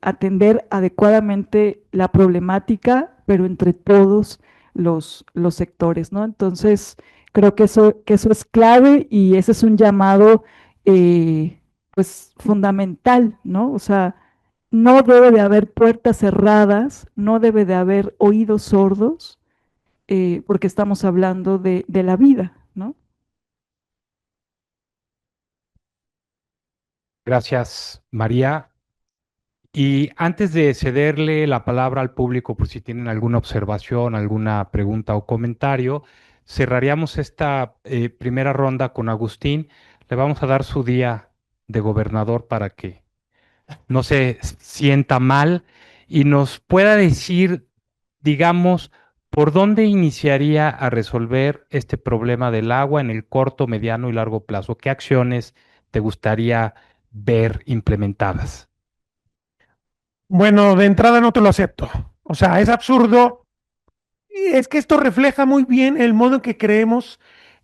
S1: atender adecuadamente la problemática, pero entre todos los sectores, ¿no? Entonces, creo que eso es clave y ese es un llamado, pues, fundamental, ¿no? O sea, no debe de haber puertas cerradas, no debe de haber oídos sordos, porque estamos hablando de la vida, ¿no?
S2: Gracias, María. Y antes de cederle la palabra al público, por si tienen alguna observación, alguna pregunta o comentario, cerraríamos esta primera ronda con Agustín. Le vamos a dar su día de gobernador para que no se sienta mal y nos pueda decir, digamos, por dónde iniciaría a resolver este problema del agua en el corto, mediano y largo plazo. ¿Qué acciones te gustaría ver implementadas?
S4: Bueno, de entrada no te lo acepto. O sea, es absurdo. Es que esto refleja muy bien el modo en que creemos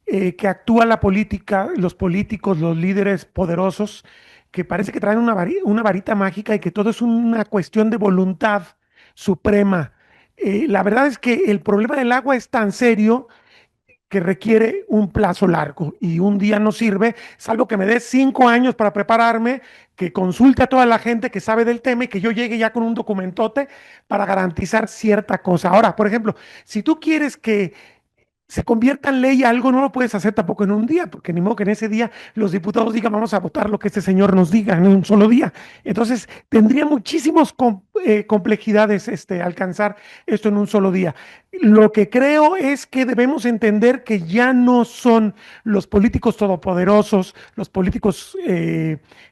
S4: que actúa la política, los políticos, los líderes poderosos, que parece que traen una varita mágica y que todo es una cuestión de voluntad suprema. La verdad es que el problema del agua es tan serio que requiere un plazo largo y un día no sirve, salvo que me des 5 años para prepararme, que consulte a toda la gente que sabe del tema y que yo llegue ya con un documentote para garantizar cierta cosa. Ahora, por ejemplo, si tú quieres que se convierta en ley algo, no lo puedes hacer tampoco en un día, porque ni modo que en ese día los diputados digan vamos a votar lo que este señor nos diga en un solo día. Entonces, tendría muchísimas complejidades alcanzar esto en un solo día. Lo que creo es que debemos entender que ya no son los políticos todopoderosos, los políticos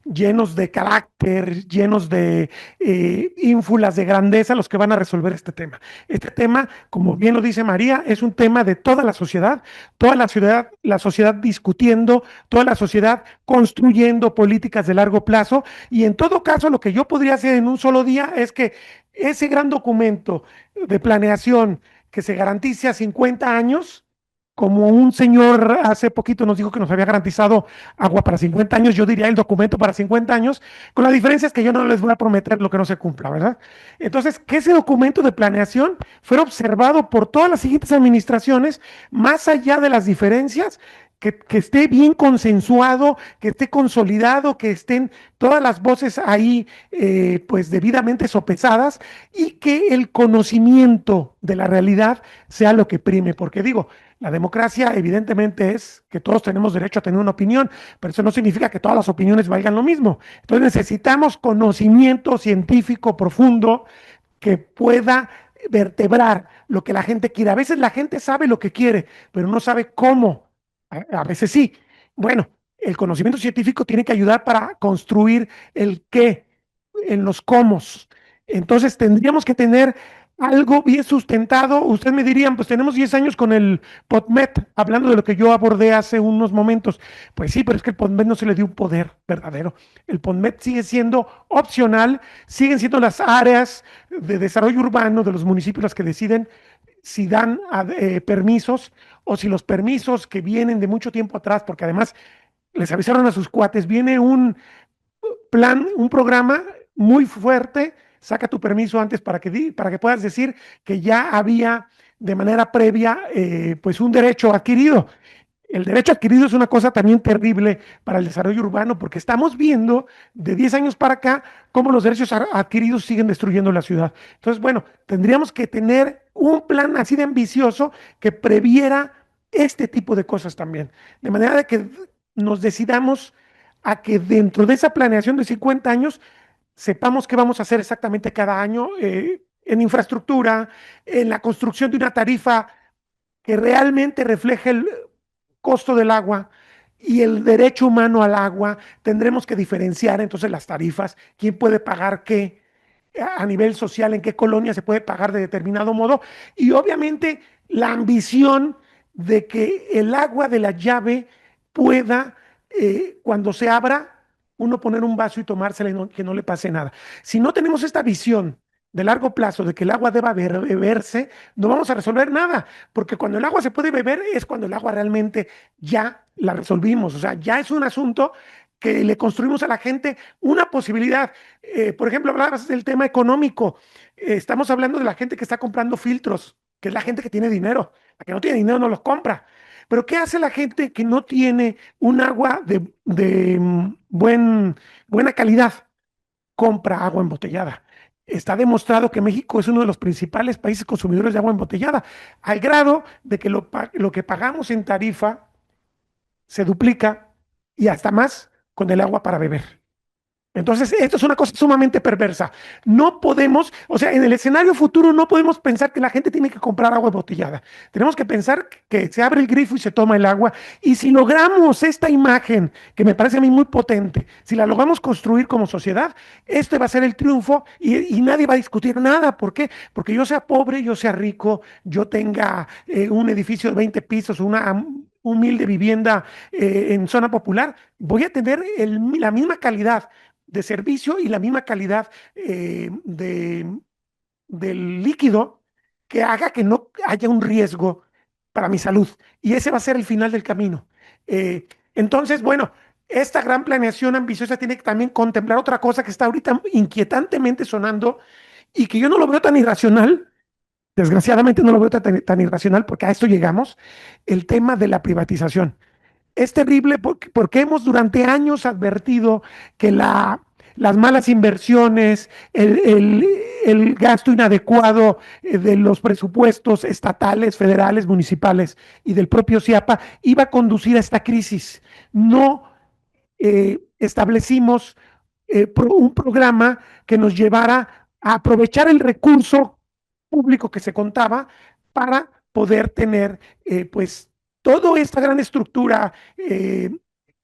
S4: llenos de carácter, llenos de ínfulas de grandeza, los que van a resolver este tema. Este tema, como bien lo dice María, es un tema de toda la sociedad discutiendo, toda la sociedad construyendo políticas de largo plazo. Y en todo caso, lo que yo podría hacer en un solo día es que ese gran documento de planeación que se garantice a 50 años, como un señor hace poquito nos dijo que nos había garantizado agua para 50 años, yo diría el documento para 50 años, con la diferencia es que yo no les voy a prometer lo que no se cumpla, ¿verdad? Entonces, que ese documento de planeación fuera observado por todas las siguientes administraciones, más allá de las diferencias, que esté bien consensuado, que esté consolidado, que estén todas las voces ahí pues debidamente sopesadas y que el conocimiento de la realidad sea lo que prime, porque digo, la democracia evidentemente es que todos tenemos derecho a tener una opinión, pero eso no significa que todas las opiniones valgan lo mismo. Entonces necesitamos conocimiento científico profundo que pueda vertebrar lo que la gente quiere. A veces la gente sabe lo que quiere, pero no sabe cómo. A veces sí. Bueno, el conocimiento científico tiene que ayudar para construir el qué en los cómo. Entonces tendríamos que tener algo bien sustentado. Ustedes me dirían, pues tenemos 10 años con el PodMed, hablando de lo que yo abordé hace unos momentos. Pues sí, pero es que el PodMed no se le dio un poder verdadero. El PodMed sigue siendo opcional, siguen siendo las áreas de desarrollo urbano de los municipios las que deciden si dan permisos o si los permisos que vienen de mucho tiempo atrás, porque además les avisaron a sus cuates, viene un plan, un programa muy fuerte, saca tu permiso antes para que puedas decir que ya había de manera previa pues un derecho adquirido. El derecho adquirido es una cosa también terrible para el desarrollo urbano porque estamos viendo de 10 años para acá cómo los derechos adquiridos siguen destruyendo la ciudad. Entonces, bueno, tendríamos que tener un plan así de ambicioso que previera este tipo de cosas también. De manera de que nos decidamos a que dentro de esa planeación de 50 años sepamos qué vamos a hacer exactamente cada año en infraestructura, en la construcción de una tarifa que realmente refleje el costo del agua y el derecho humano al agua. Tendremos que diferenciar entonces las tarifas, quién puede pagar qué a nivel social, en qué colonia se puede pagar de determinado modo y obviamente la ambición de que el agua de la llave pueda, cuando se abra, uno poner un vaso y tomársela y que no le pase nada. Si no tenemos esta visión de largo plazo de que el agua deba beberse, no vamos a resolver nada, porque cuando el agua se puede beber es cuando el agua realmente ya la resolvimos, o sea, ya es un asunto que le construimos a la gente una posibilidad. Por ejemplo, hablabas del tema económico. Estamos hablando de la gente que está comprando filtros, que es la gente que tiene dinero. La que no tiene dinero no los compra. Pero ¿qué hace la gente que no tiene un agua de buena calidad? Compra agua embotellada. Está demostrado que México es uno de los principales países consumidores de agua embotellada, al grado de que lo que pagamos en tarifa se duplica y hasta más con el agua para beber. Entonces, esto es una cosa sumamente perversa. No podemos, o sea, en el escenario futuro no podemos pensar que la gente tiene que comprar agua embotellada. Tenemos que pensar que se abre el grifo y se toma el agua. Y si logramos esta imagen, que me parece a mí muy potente, si la logramos construir como sociedad, este va a ser el triunfo y nadie va a discutir nada. ¿Por qué? Porque yo sea pobre, yo sea rico, yo tenga un edificio de 20 pisos, una humilde vivienda en zona popular, voy a tener la misma calidad de servicio y la misma calidad del líquido que haga que no haya un riesgo para mi salud. Y ese va a ser el final del camino. Entonces, bueno, esta gran planeación ambiciosa tiene que también contemplar otra cosa que está ahorita inquietantemente sonando y que yo no lo veo tan irracional. Desgraciadamente no lo veo tan irracional porque a esto llegamos, el tema de la privatización. Es terrible porque hemos durante años advertido que las malas inversiones, el gasto inadecuado de los presupuestos estatales, federales, municipales y del propio CIAPA iba a conducir a esta crisis. No establecimos un programa que nos llevara a aprovechar el recurso público que se contaba para poder tener pues toda esta gran estructura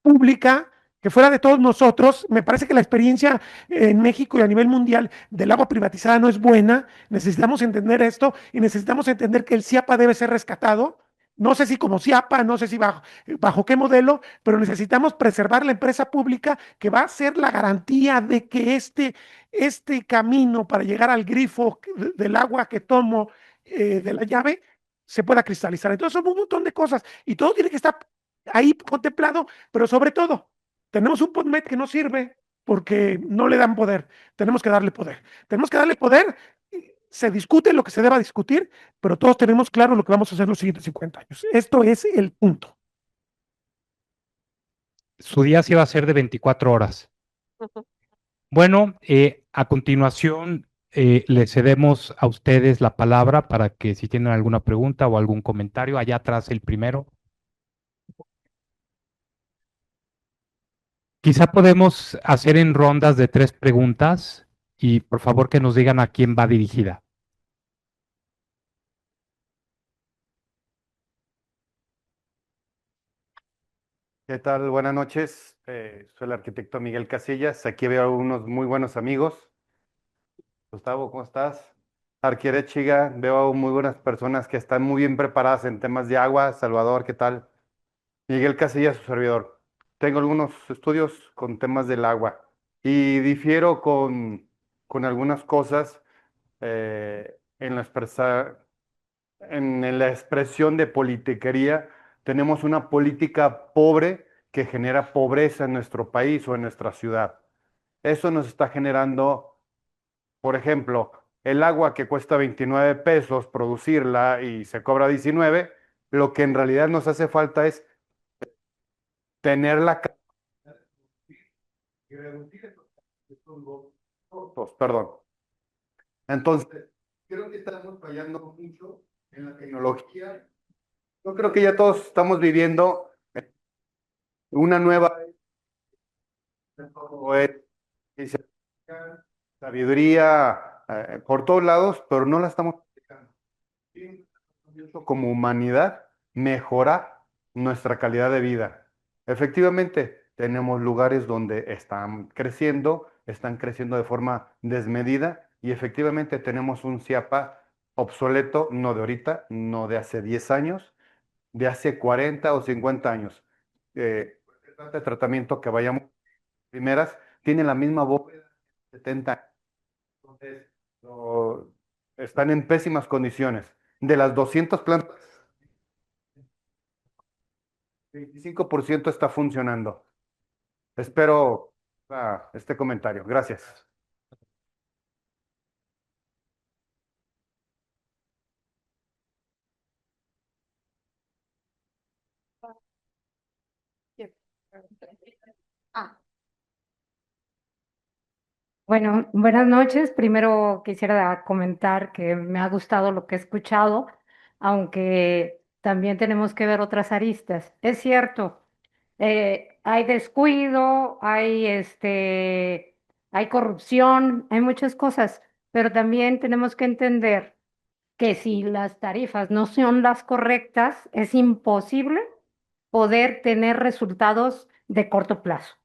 S4: pública que fuera de todos nosotros. Me parece que la experiencia en México y a nivel mundial del agua privatizada no es buena. Necesitamos entender esto y necesitamos entender que el CIAPA debe ser rescatado. No sé si como CIAPA, no sé si bajo qué modelo, pero necesitamos preservar la empresa pública que va a ser la garantía de que este camino para llegar al grifo del agua que tomo de la llave se pueda cristalizar. Entonces son un montón de cosas y todo tiene que estar ahí contemplado, pero sobre todo, tenemos un PubMed que no sirve porque no le dan poder. Tenemos que darle poder. Tenemos que darle poder. Se discute lo que se deba discutir, pero todos tenemos claro lo que vamos a hacer los siguientes 50 años. Esto es el punto.
S2: Su día sí va a ser de 24 horas. Bueno, a continuación le cedemos a ustedes la palabra para que si tienen alguna pregunta o algún comentario, allá atrás el primero. Quizá podemos hacer en rondas de 3 preguntas y por favor que nos digan a quién va dirigida.
S5: ¿Qué tal? Buenas noches. Soy el arquitecto Miguel Casillas. Aquí veo unos muy buenos amigos. Gustavo, ¿cómo estás? Arquitecto Chiga, veo muy buenas personas que están muy bien preparadas en temas de agua. Salvador, ¿qué tal? Miguel Casillas, su servidor. Tengo algunos estudios con temas del agua y difiero con algunas cosas en en la expresión de politiquería. Tenemos una política pobre que genera pobreza en nuestro país o en nuestra ciudad. Eso nos está generando, por ejemplo, el agua que cuesta 29 pesos producirla y se cobra 19, lo que en realidad nos hace falta es tener la y reducir estos costos, perdón. Entonces, creo que estamos fallando mucho en la tecnología. Yo creo que ya todos estamos viviendo una nueva sabiduría por todos lados, pero no la estamos aplicando. Como humanidad, mejorar nuestra calidad de vida. Efectivamente, tenemos lugares donde están creciendo de forma desmedida y efectivamente tenemos un CIAPA obsoleto, no de ahorita, no de hace 10 años, de hace 40 o 50 años. De tratamiento que vayamos primeras tienen la misma bóveda, 70 años. Entonces, están en pésimas condiciones. De las 200 plantas, 25% está funcionando. Espero este comentario. Gracias.
S6: Ah, bueno, buenas noches. Primero quisiera comentar que me ha gustado lo que he escuchado, aunque también tenemos que ver otras aristas. Es cierto, hay descuido, hay corrupción, hay muchas cosas, pero también tenemos que entender que si las tarifas no son las correctas, es imposible poder tener resultados de corto plazo.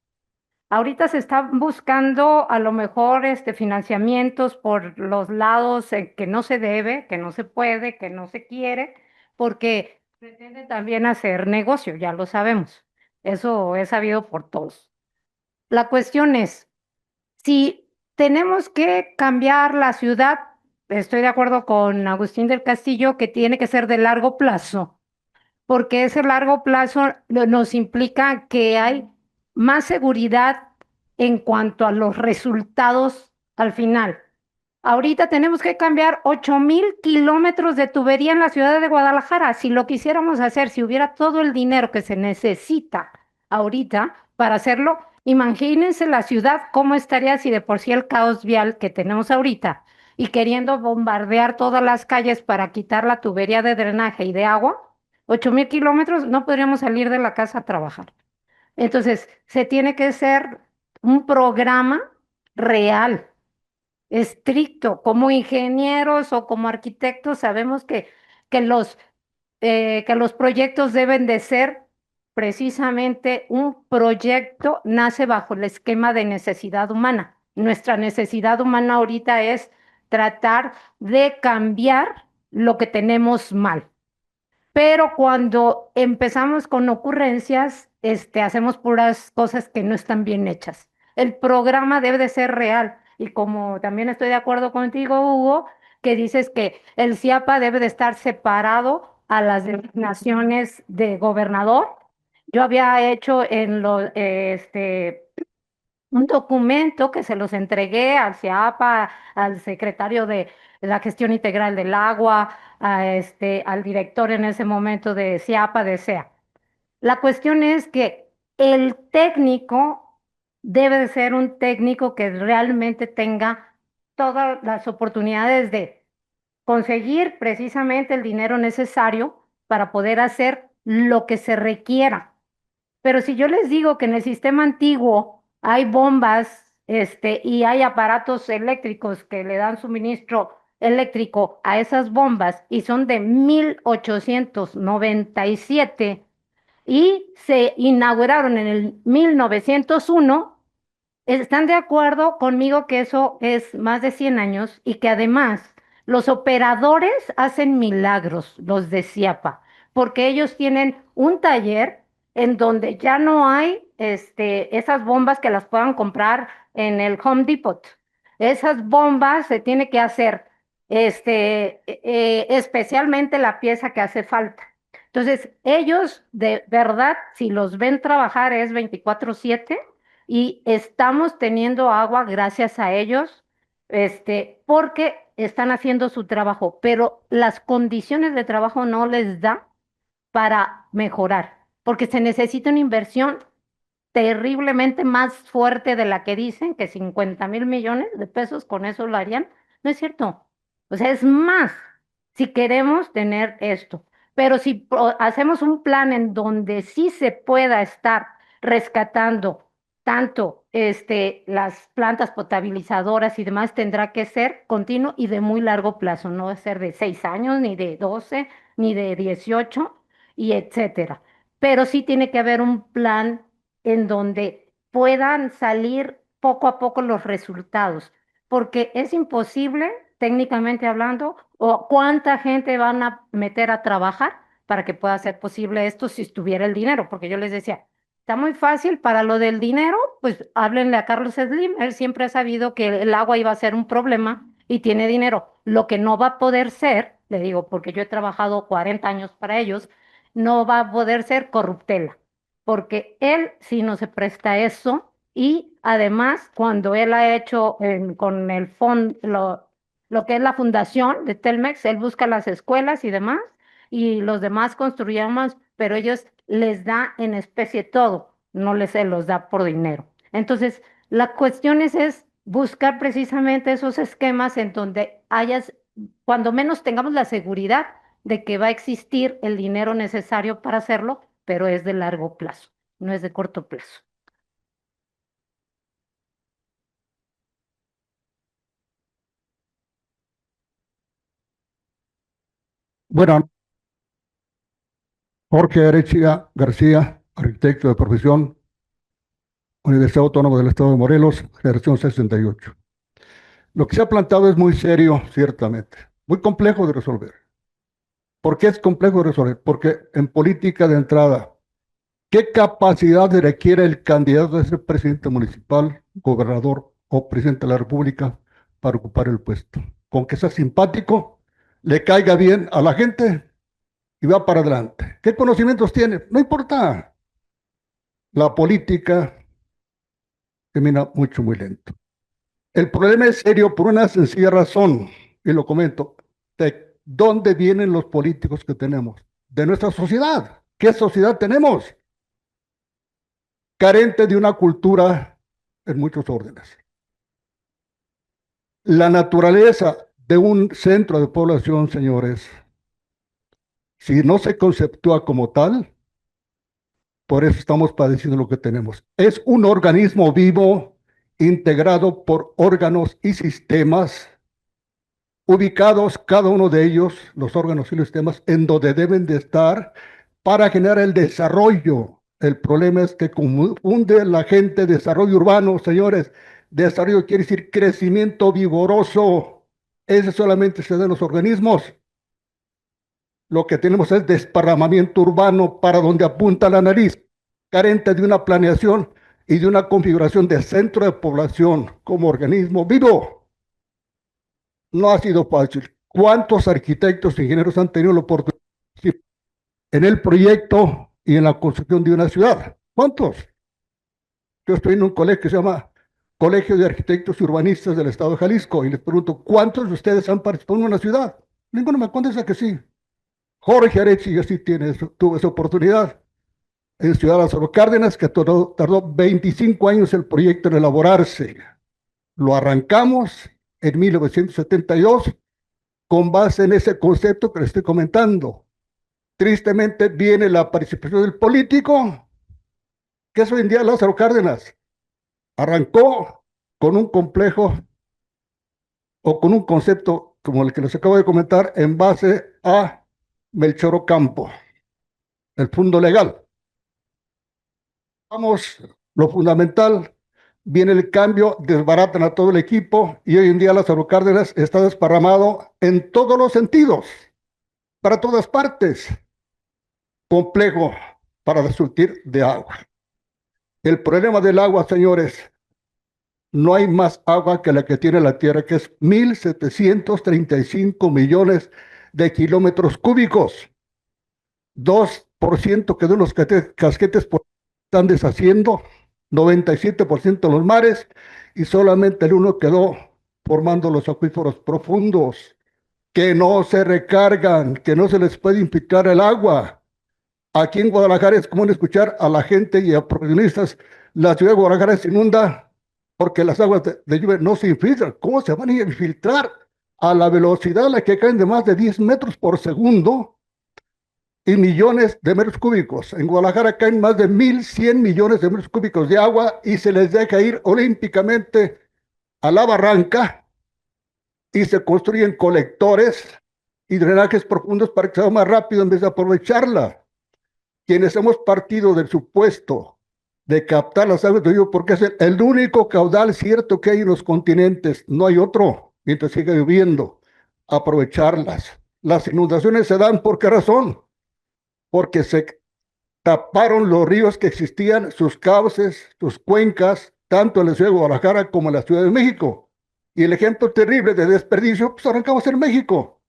S6: Ahorita se están buscando a lo mejor financiamientos por los lados que no se debe, que no se puede, que no se quiere, porque pretende también hacer negocio, ya lo sabemos. Eso es sabido por todos. La cuestión es, si tenemos que cambiar la ciudad, estoy de acuerdo con Agustín del Castillo que tiene que ser de largo plazo porque ese largo plazo nos implica que hay más seguridad en cuanto a los resultados al final. Ahorita tenemos que cambiar 8,000 kilómetros de tubería en la ciudad de Guadalajara. Si lo quisiéramos hacer, si hubiera todo el dinero que se necesita ahorita para hacerlo, imagínense la ciudad cómo estaría si de por sí el caos vial que tenemos ahorita y queriendo bombardear todas las calles para quitar la tubería de drenaje y de agua, 8,000 kilómetros, no podríamos salir de la casa a trabajar. Entonces, se tiene que ser un programa real, estricto. Como ingenieros o como arquitectos sabemos que que los proyectos deben de ser precisamente un proyecto, nace bajo el esquema de necesidad humana. Nuestra necesidad humana ahorita es tratar de cambiar lo que tenemos mal. Pero cuando empezamos con ocurrencias, hacemos puras cosas que no están bien hechas. El programa debe de ser real. Y como también estoy de acuerdo contigo, Hugo, que dices que el CIAPA debe de estar separado a las designaciones de gobernador. Yo había hecho un documento que se los entregué al CIAPA, al secretario de la Gestión Integral del Agua, al director en ese momento de CIAPA, de SEA. La cuestión es que el técnico debe de ser un técnico que realmente tenga todas las oportunidades de conseguir precisamente el dinero necesario para poder hacer lo que se requiera. Pero si yo les digo que en el sistema antiguo hay bombas, y hay aparatos eléctricos que le dan suministro eléctrico a esas bombas y son de 1897 y se inauguraron en el 1901, ¿están de acuerdo conmigo que eso es más de 100 años y que además los operadores hacen milagros, los de CIAPA, porque ellos tienen un taller en donde ya no hay esas bombas que las puedan comprar en el Home Depot? Esas bombas se tiene que hacer especialmente la pieza que hace falta. Entonces, ellos de verdad, si los ven trabajar es 24/7 y estamos teniendo agua gracias a ellos, porque están haciendo su trabajo, pero las condiciones de trabajo no les da para mejorar, porque se necesita una inversión terriblemente más fuerte de la que dicen, que 50,000 millones de pesos con eso lo harían. No es cierto. O sea, es más si queremos tener esto. Pero si hacemos un plan en donde sí se pueda estar rescatando tanto las plantas potabilizadoras y demás, tendrá que ser continuo y de muy largo plazo, no va a ser de 6 años, ni de 12, ni de 18, y etcétera. Pero sí tiene que haber un plan en donde puedan salir poco a poco los resultados, porque es imposible, técnicamente hablando, o cuánta gente van a meter a trabajar para que pueda ser posible esto si estuviera el dinero, porque yo les decía, Está muy fácil para lo del dinero, pues háblenle a Carlos Slim. Él siempre ha sabido que el agua iba a ser un problema y tiene dinero. Lo que no va a poder ser, le digo, porque yo he trabajado 40 años para ellos, no va a poder ser corruptela, porque él sí no se presta a eso y además cuando él ha hecho con el fondo, lo que es la fundación de Telmex, él busca las escuelas y demás y los demás construyamos, pero ellos les da en especie todo, no les se los da por dinero. Entonces, la cuestión es buscar precisamente esos esquemas en donde hayas, cuando menos tengamos la seguridad de que va a existir el dinero necesario para hacerlo, pero es de largo plazo, no es de corto plazo.
S7: Bueno, Jorge Arechiga García, arquitecto de profesión, Universidad Autónoma del Estado de Morelos, generación 68. Lo que se ha planteado es muy serio, ciertamente, muy complejo de resolver. ¿Por qué es complejo de resolver? Porque en política de entrada, ¿qué capacidad requiere el candidato a ser presidente municipal, gobernador o presidente de la República para ocupar el puesto? Con que sea simpático, le caiga bien a la gente y va para adelante. ¿Qué conocimientos tiene? No importa. La política termina mucho, muy lento. El problema es serio por una sencilla razón, y lo comento. ¿De dónde vienen los políticos que tenemos? De nuestra sociedad. ¿Qué sociedad tenemos? Carente de una cultura en muchos órdenes. La naturaleza de un centro de población, señores, si no se conceptúa como tal, por eso estamos padeciendo lo que tenemos. Es un organismo vivo integrado por órganos y sistemas ubicados cada uno de ellos, los órganos y los sistemas, en donde deben de estar para generar el desarrollo. El problema es que confunde la gente desarrollo urbano, señores. Desarrollo quiere decir crecimiento vigoroso. Ese solamente se da en los organismos. Lo que tenemos es desparramamiento urbano para donde apunta la nariz, carente de una planeación y de una configuración de centro de población como organismo vivo. No ha sido fácil. ¿Cuántos arquitectos e ingenieros han tenido la oportunidad en el proyecto y en la construcción de una ciudad? ¿Cuántos? Yo estoy en un colegio que se llama Colegio de Arquitectos y Urbanistas del Estado de Jalisco y les pregunto, ¿cuántos de ustedes han participado en una ciudad? Ninguno me contesta que sí. Jorge Arechiga sí tuvo esa oportunidad en Ciudad Lázaro Cárdenas, que tardó 25 años el proyecto en elaborarse. Lo arrancamos en 1972 con base en ese concepto que les estoy comentando. Tristemente viene la participación del político, que es hoy en día Lázaro Cárdenas. Arrancó con un complejo o con un concepto como el que les acabo de comentar en base a Melchor Ocampo, el fondo legal. Vamos, lo fundamental, viene el cambio, desbaratan a todo el equipo y hoy en día Lázaro Cárdenas está desparramado en todos los sentidos, para todas partes. Complejo para surtir de agua. El problema del agua, señores, no hay más agua que la que tiene la Tierra, que es 1.735 millones de kilómetros cúbicos. 2% quedó en los casquetes están deshaciendo, 97% en los mares y solamente el 1 quedó formando los acuíferos profundos, que no se recargan, que no se les puede infiltrar el agua. Aquí en Guadalajara es común escuchar a la gente y a profesionistas, la ciudad de Guadalajara se inunda porque las aguas de lluvia no se infiltran. ¿Cómo se van a infiltrar? A la velocidad a la que caen de más de 10 metros por segundo y millones de metros cúbicos. En Guadalajara caen más de 1.100 millones de metros cúbicos de agua y se les deja ir olímpicamente a la barranca y se construyen colectores y drenajes profundos para que sea más rápido en vez de aprovecharla. Quienes hemos partido del supuesto de captar las aguas de lluvia, porque es el único caudal cierto que hay en los continentes, no hay otro, mientras siga lloviendo, aprovecharlas. Las inundaciones se dan, ¿por qué razón? Porque se taparon los ríos que existían, sus cauces, sus cuencas, tanto en la ciudad de Guadalajara como en la Ciudad de México. Y el ejemplo terrible de desperdicio, pues arrancamos en México.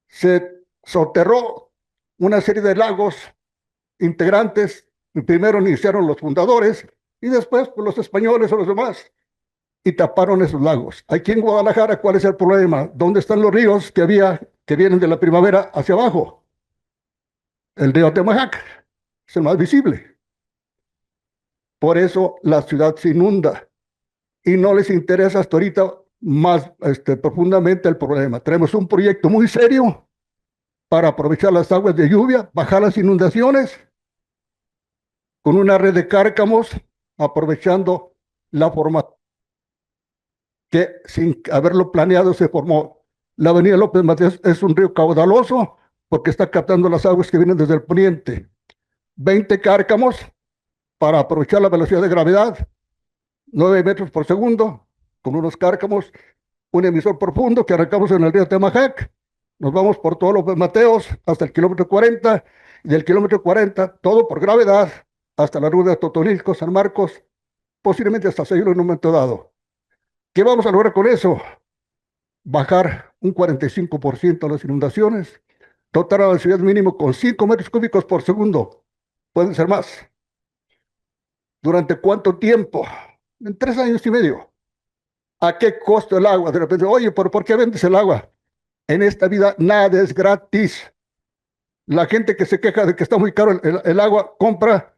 S7: Se soterró una serie de lagos integrantes, y primero iniciaron los fundadores y después pues, los españoles o los demás, y taparon esos lagos. Aquí en Guadalajara, ¿cuál es el problema? ¿Dónde están los ríos que vienen de la primavera hacia abajo? El río Atemajac es el más visible. Por eso la ciudad se inunda y no les interesa hasta ahorita más profundamente el problema. Tenemos un proyecto muy serio para aprovechar las aguas de lluvia, bajar las inundaciones, con una red de cárcamos, aprovechando la forma que sin haberlo planeado se formó. La avenida López Mateos es un río caudaloso porque está captando las aguas que vienen desde el poniente. 20 cárcamos para aprovechar la velocidad de gravedad, 9 metros por segundo, con unos cárcamos, un emisor profundo que arrancamos en el río Temajac, nos vamos por todo López Mateos hasta el kilómetro 40, y del kilómetro 40, todo por gravedad, hasta la ruta de Totonilco, San Marcos, posiblemente hasta Sayulo en un momento dado. ¿Qué vamos a lograr con eso? Bajar un 45% las inundaciones, dotar a la ciudad mínimo con 5 metros cúbicos por segundo. Pueden ser más. ¿Durante cuánto tiempo? En 3 años y medio. ¿A qué costo el agua? De repente, oye, ¿por qué vendes el agua? En esta vida nada es gratis. La gente que se queja de que está muy caro el agua, compra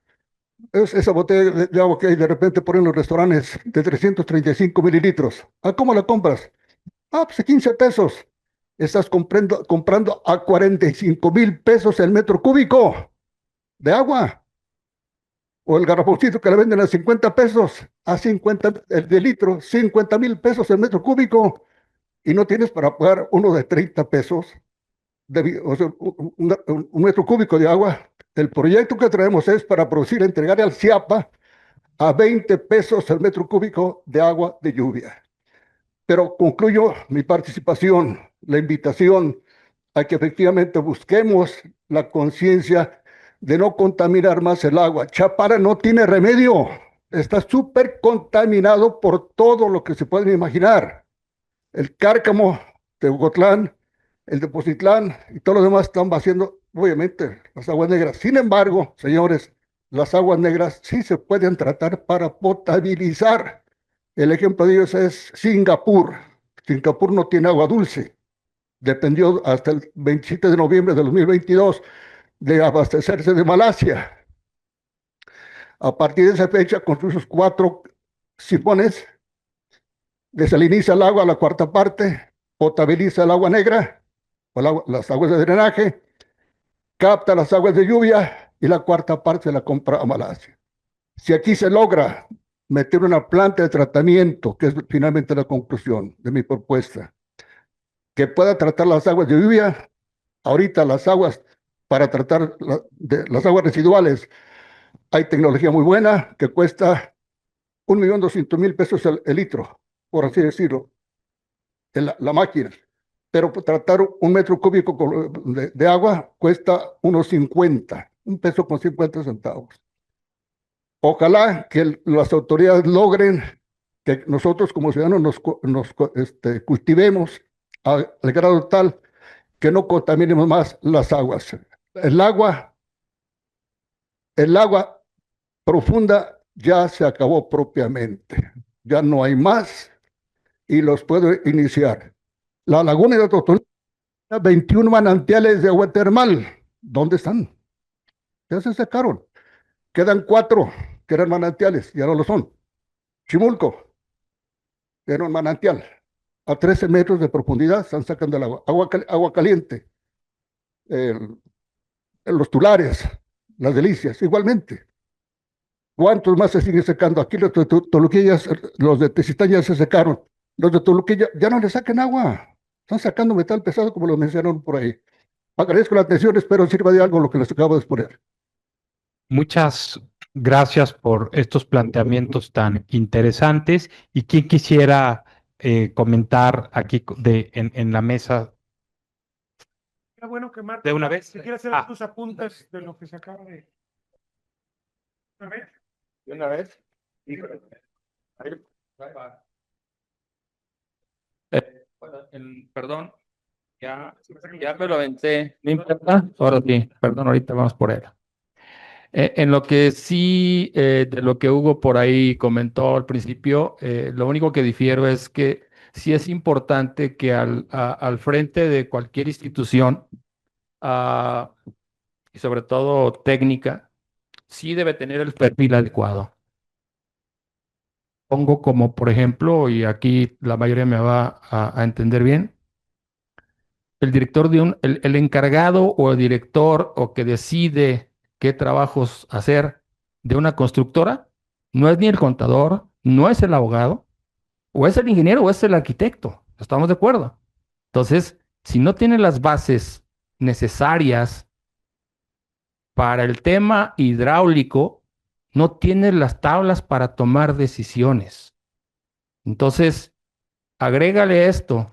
S7: esa botella de agua que hay de repente ponen los restaurantes de 335 mililitros. ¿A cómo la compras? Ah, pues 15 pesos. Estás comprando a 45,000 pesos el metro cúbico de agua. O el garrafoncito que le venden a 50 pesos, a 50 el de litro, 50,000 pesos el metro cúbico. Y no tienes para pagar uno de 30 pesos, o sea, un metro cúbico de agua. El proyecto que traemos es para producir, entregar al CIAPA a 20 pesos el metro cúbico de agua de lluvia. Pero concluyo mi participación, la invitación a que efectivamente busquemos la conciencia de no contaminar más el agua. Chapala no tiene remedio, está súper contaminado por todo lo que se pueden imaginar. El Cárcamo, Tehucotlán, el de Poncitlán y todos los demás están vaciando, obviamente, las aguas negras. Sin embargo, señores, las aguas negras sí se pueden tratar para potabilizar. El ejemplo de ellos es Singapur. Singapur no tiene agua dulce. Dependió hasta el 27 de noviembre de 2022 de abastecerse de Malasia. A partir de esa fecha, con sus 4 sifones, desaliniza el agua a la cuarta parte, potabiliza el agua negra, o las aguas de drenaje, capta las aguas de lluvia y la cuarta parte se la compra a Malasia. Si aquí se logra meter una planta de tratamiento, que es finalmente la conclusión de mi propuesta, que pueda tratar las aguas de lluvia, ahorita las aguas para tratar las aguas residuales, hay tecnología muy buena que cuesta 1.200.000 pesos el litro, por así decirlo, la máquina. Pero tratar un metro cúbico de agua cuesta unos 50, $1.50. Ojalá que las autoridades logren que nosotros como ciudadanos cultivemos al grado tal que no contaminemos más las aguas. El agua profunda ya se acabó propiamente, ya no hay más y los puedo iniciar. La laguna de Totolú, 21 manantiales de agua termal, ¿dónde están? Ya se secaron. Quedan 4 que eran manantiales, ya no lo son. Chimulco, era un manantial. A 13 metros de profundidad están sacando el agua. Agua caliente. Los tulares, las delicias, igualmente. ¿Cuántos más se siguen secando? Aquí los de Toluquilla, los de Tezistán ya se secaron. Los de Toluquilla ya no le saquen agua. Están sacando metal pesado como lo mencionaron por ahí. Agradezco la atención, espero sirva de algo lo que les acabo de exponer.
S2: Muchas gracias por estos planteamientos tan interesantes. ¿Y quién quisiera comentar aquí en la mesa
S4: Qué bueno que Marco,
S2: de una vez?
S4: si quieres hacer
S2: Ah.
S4: tus apuntes de lo que se acaba de...
S2: ¿De una vez? Híjole. Ahí va. Bueno, perdón, ya me lo aventé. ¿No importa? Ahora sí, perdón, ahorita vamos por él. En lo que sí, de lo que Hugo por ahí comentó al principio, lo único que difiero es que sí es importante que al frente de cualquier institución, ah, y sobre todo técnica, sí debe tener el perfil adecuado. Pongo como, por ejemplo, y aquí la mayoría me va a entender bien, el director el encargado o el director o que decide qué trabajos hacer de una constructora, no es ni el contador, no es el abogado, o es el ingeniero o es el arquitecto. ¿Estamos de acuerdo? Entonces, si no tiene las bases necesarias para el tema hidráulico, no tiene las tablas para tomar decisiones. Entonces, agrégale esto,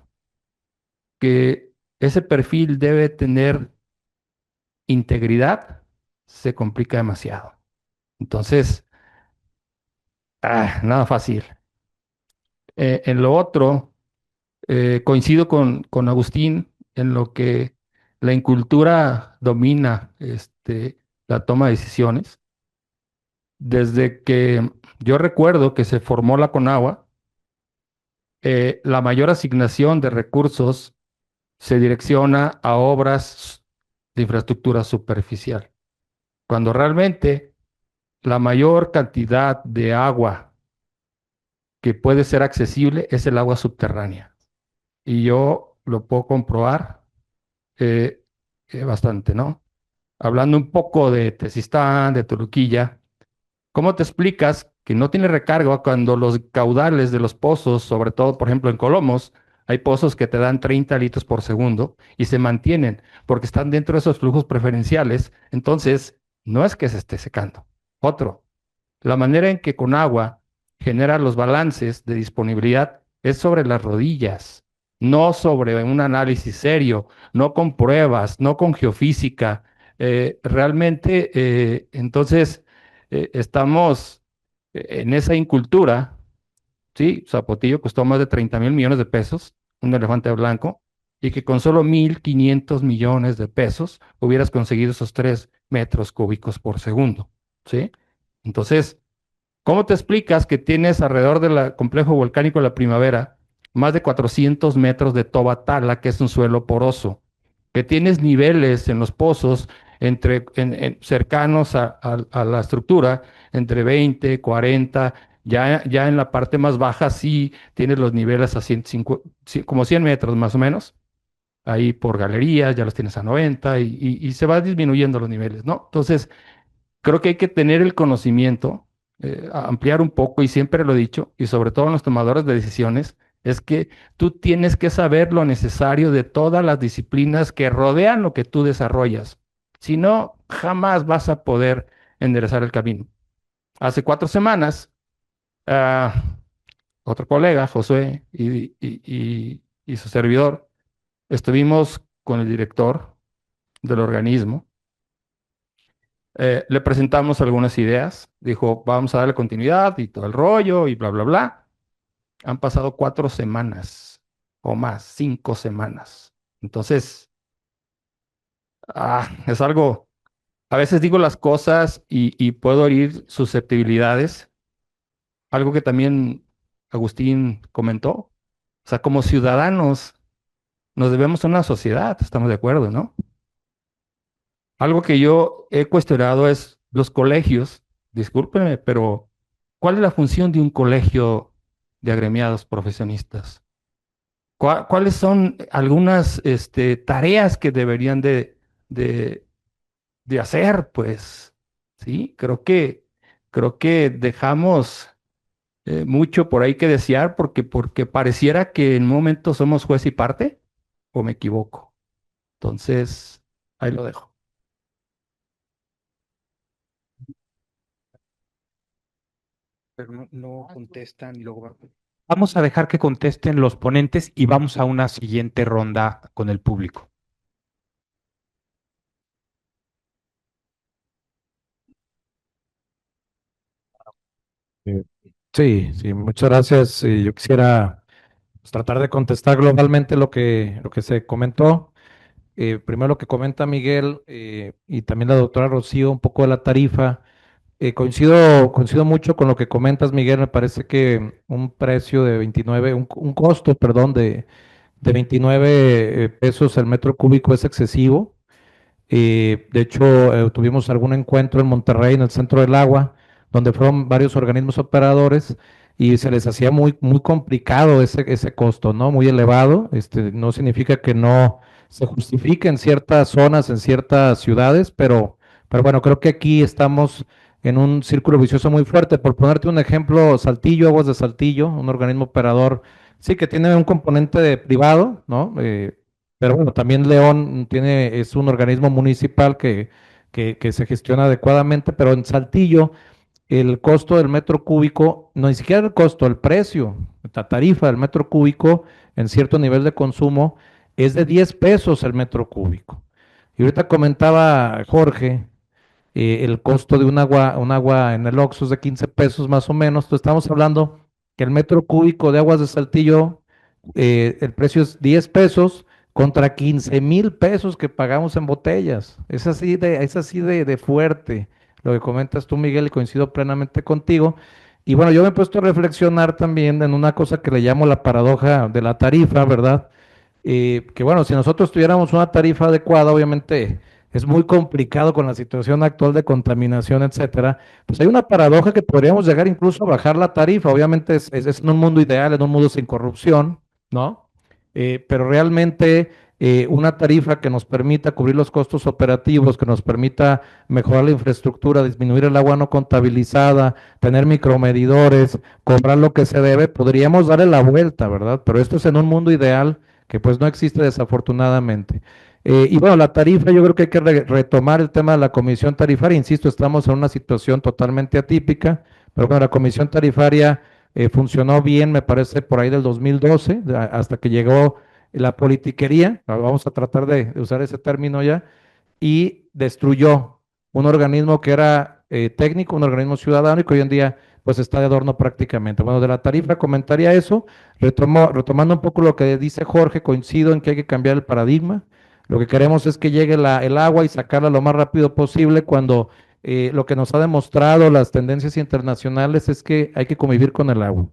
S2: que ese perfil debe tener integridad, se complica demasiado. Entonces, nada fácil. En lo otro, coincido con Agustín en lo que la incultura domina la toma de decisiones. Desde que yo recuerdo que se formó la Conagua, la mayor asignación de recursos se direcciona a obras de infraestructura superficial, cuando realmente la mayor cantidad de agua que puede ser accesible es el agua subterránea. Y yo lo puedo comprobar eh, bastante, ¿no? Hablando un poco de Tezistán, de Toluquilla, ¿cómo te explicas que no tiene recarga cuando los caudales de los pozos, sobre todo, por ejemplo, en Colomos, hay pozos que te dan 30 litros por segundo y se mantienen porque están dentro de esos flujos preferenciales? Entonces, no es que se esté secando. Otro, la manera en que Conagua genera los balances de disponibilidad es sobre las rodillas, no sobre un análisis serio, no con pruebas, no con geofísica. Realmente, entonces, estamos en esa incultura, ¿sí? Zapotillo costó más de 30,000 millones de pesos, un elefante blanco, y que con solo 1,500 millones de pesos hubieras conseguido esos 3 metros cúbicos por segundo, ¿sí? Entonces, ¿cómo te explicas que tienes alrededor del complejo volcánico de la Primavera más de 400 metros de toba tala, que es un suelo poroso? Que tienes niveles en los pozos cercanos a la estructura, entre 20, 40, ya en la parte más baja sí tienes los niveles a 150, como 100 metros más o menos. Ahí por galerías ya los tienes a 90 y se va disminuyendo los niveles, ¿no? Entonces, creo que hay que tener el conocimiento, ampliar un poco, y siempre lo he dicho, y sobre todo en los tomadores de decisiones, es que tú tienes que saber lo necesario de todas las disciplinas que rodean lo que tú desarrollas. Si no, jamás vas a poder enderezar el camino. Hace 4 semanas, ah, otro colega, Josué, y su servidor, estuvimos con el director del organismo. Le presentamos algunas ideas, dijo, vamos a darle continuidad y todo el rollo y bla, bla, bla. Han pasado 4 semanas o más, 5 semanas. Entonces, es algo, a veces digo las cosas y puedo herir susceptibilidades, algo que también Agustín comentó. O sea, como ciudadanos nos debemos a una sociedad, estamos de acuerdo, ¿no? Algo que yo he cuestionado es los colegios, discúlpenme, pero ¿cuál es la función de un colegio de agremiados profesionistas? ¿Cuáles son algunas tareas que deberían de, de hacer? Pues, sí, creo que dejamos mucho por ahí que desear porque pareciera que en un momento somos juez y parte, ¿o me equivoco? Entonces, ahí lo dejo. Pero no contestan y luego vamos a dejar que contesten los ponentes y vamos a una siguiente ronda con el público.
S3: Eh, Sí, sí, muchas gracias. Yo quisiera pues, tratar de contestar globalmente lo que se comentó. Primero lo que comenta Miguel y también la doctora Rocío, un poco de la tarifa. Coincido mucho con lo que comentas, Miguel. Me parece que un precio de 29, un costo, perdón, de 29 pesos el metro cúbico es excesivo. De hecho, tuvimos algún encuentro en Monterrey, en el Centro del Agua, donde fueron varios organismos operadores y se les hacía muy complicado ese costo, ¿no? Muy elevado. No significa que no se justifique en ciertas zonas, en ciertas ciudades, pero bueno, creo que aquí estamos en un círculo vicioso muy fuerte. Por ponerte un ejemplo, Saltillo, Aguas de Saltillo, un organismo operador, sí que tiene un componente de privado, ¿no? Pero bueno, también León es un organismo municipal que se gestiona adecuadamente, pero en Saltillo el costo del metro cúbico, no ni siquiera el costo, el precio, la tarifa del metro cúbico en cierto nivel de consumo es de 10 pesos el metro cúbico. Y ahorita comentaba Jorge, el costo de un agua en el Oxxo es de 15 pesos más o menos. Entonces estamos hablando que el metro cúbico de aguas de Saltillo, el precio es 10 pesos contra 15,000 pesos que pagamos en botellas. Es así de fuerte lo que comentas tú, Miguel, y coincido plenamente contigo. Y bueno, yo me he puesto a reflexionar también en una cosa que le llamo la paradoja de la tarifa, ¿verdad? Que bueno, si nosotros tuviéramos una tarifa adecuada, obviamente es muy complicado con la situación actual de contaminación, etcétera. Pues hay una paradoja que podríamos llegar incluso a bajar la tarifa. Obviamente es en un mundo ideal, en un mundo sin corrupción, ¿no? Pero realmente una tarifa que nos permita cubrir los costos operativos, que nos permita mejorar la infraestructura, disminuir el agua no contabilizada, tener micromedidores, cobrar lo que se debe, podríamos darle la vuelta, ¿verdad? Pero esto es en un mundo ideal que pues no existe desafortunadamente. Y bueno, la tarifa, yo creo que hay que retomar el tema de la comisión tarifaria. Insisto, estamos en una situación totalmente atípica, pero bueno, la comisión tarifaria funcionó bien, me parece, por ahí del 2012, hasta que llegó la politiquería, vamos a tratar de usar ese término ya, y destruyó un organismo que era técnico, un organismo ciudadano y que hoy en día pues está de adorno prácticamente. Bueno, de la tarifa comentaría eso, retomando un poco lo que dice Jorge, coincido en que hay que cambiar el paradigma. Lo que queremos es que llegue el agua y sacarla lo más rápido posible cuando lo que nos ha demostrado las tendencias internacionales es que hay que convivir con el agua.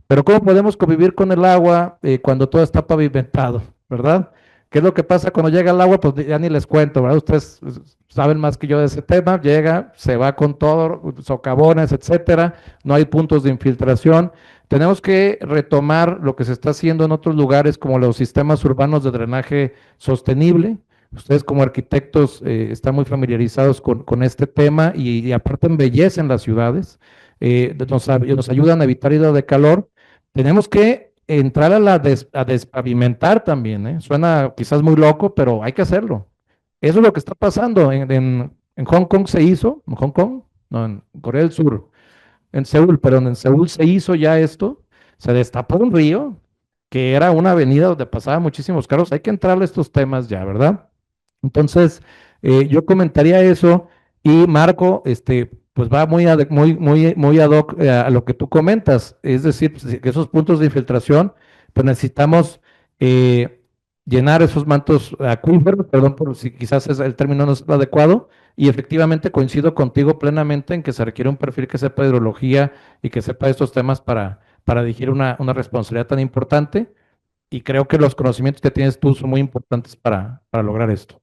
S3: Pero ¿cómo podemos convivir con el agua cuando todo está pavimentado, verdad? ¿Qué es lo que pasa cuando llega el agua? Pues ya ni les cuento, ¿verdad? Ustedes saben más que yo de ese tema. Llega, se va con todo, socavones, etcétera. No hay puntos de infiltración. Tenemos que retomar lo que se está haciendo en otros lugares como los sistemas urbanos de drenaje sostenible. Ustedes como arquitectos están muy familiarizados con este tema y aparte embellecen las ciudades. Nos ayudan a evitar ida de calor. Tenemos que entrar a despavimentar también, ¿eh? Suena quizás muy loco, pero hay que hacerlo. Eso es lo que está pasando. En Hong Kong se hizo, en Hong Kong, no, en Corea del Sur, en Seúl, perdón, en Seúl se hizo ya esto. Se destapó un río que era una avenida donde pasaban muchísimos carros. Hay que entrarle a estos temas ya, ¿verdad? Entonces, yo comentaría eso y Marco, pues va muy ad hoc a lo que tú comentas, es decir, pues, que esos puntos de infiltración, pues necesitamos eh, llenar esos mantos acuíferos, perdón por si quizás el término no es lo adecuado, y efectivamente coincido contigo plenamente en que se requiere un perfil que sepa hidrología y que sepa estos temas para dirigir una responsabilidad tan importante, y creo que los conocimientos que tienes tú son muy importantes para lograr esto.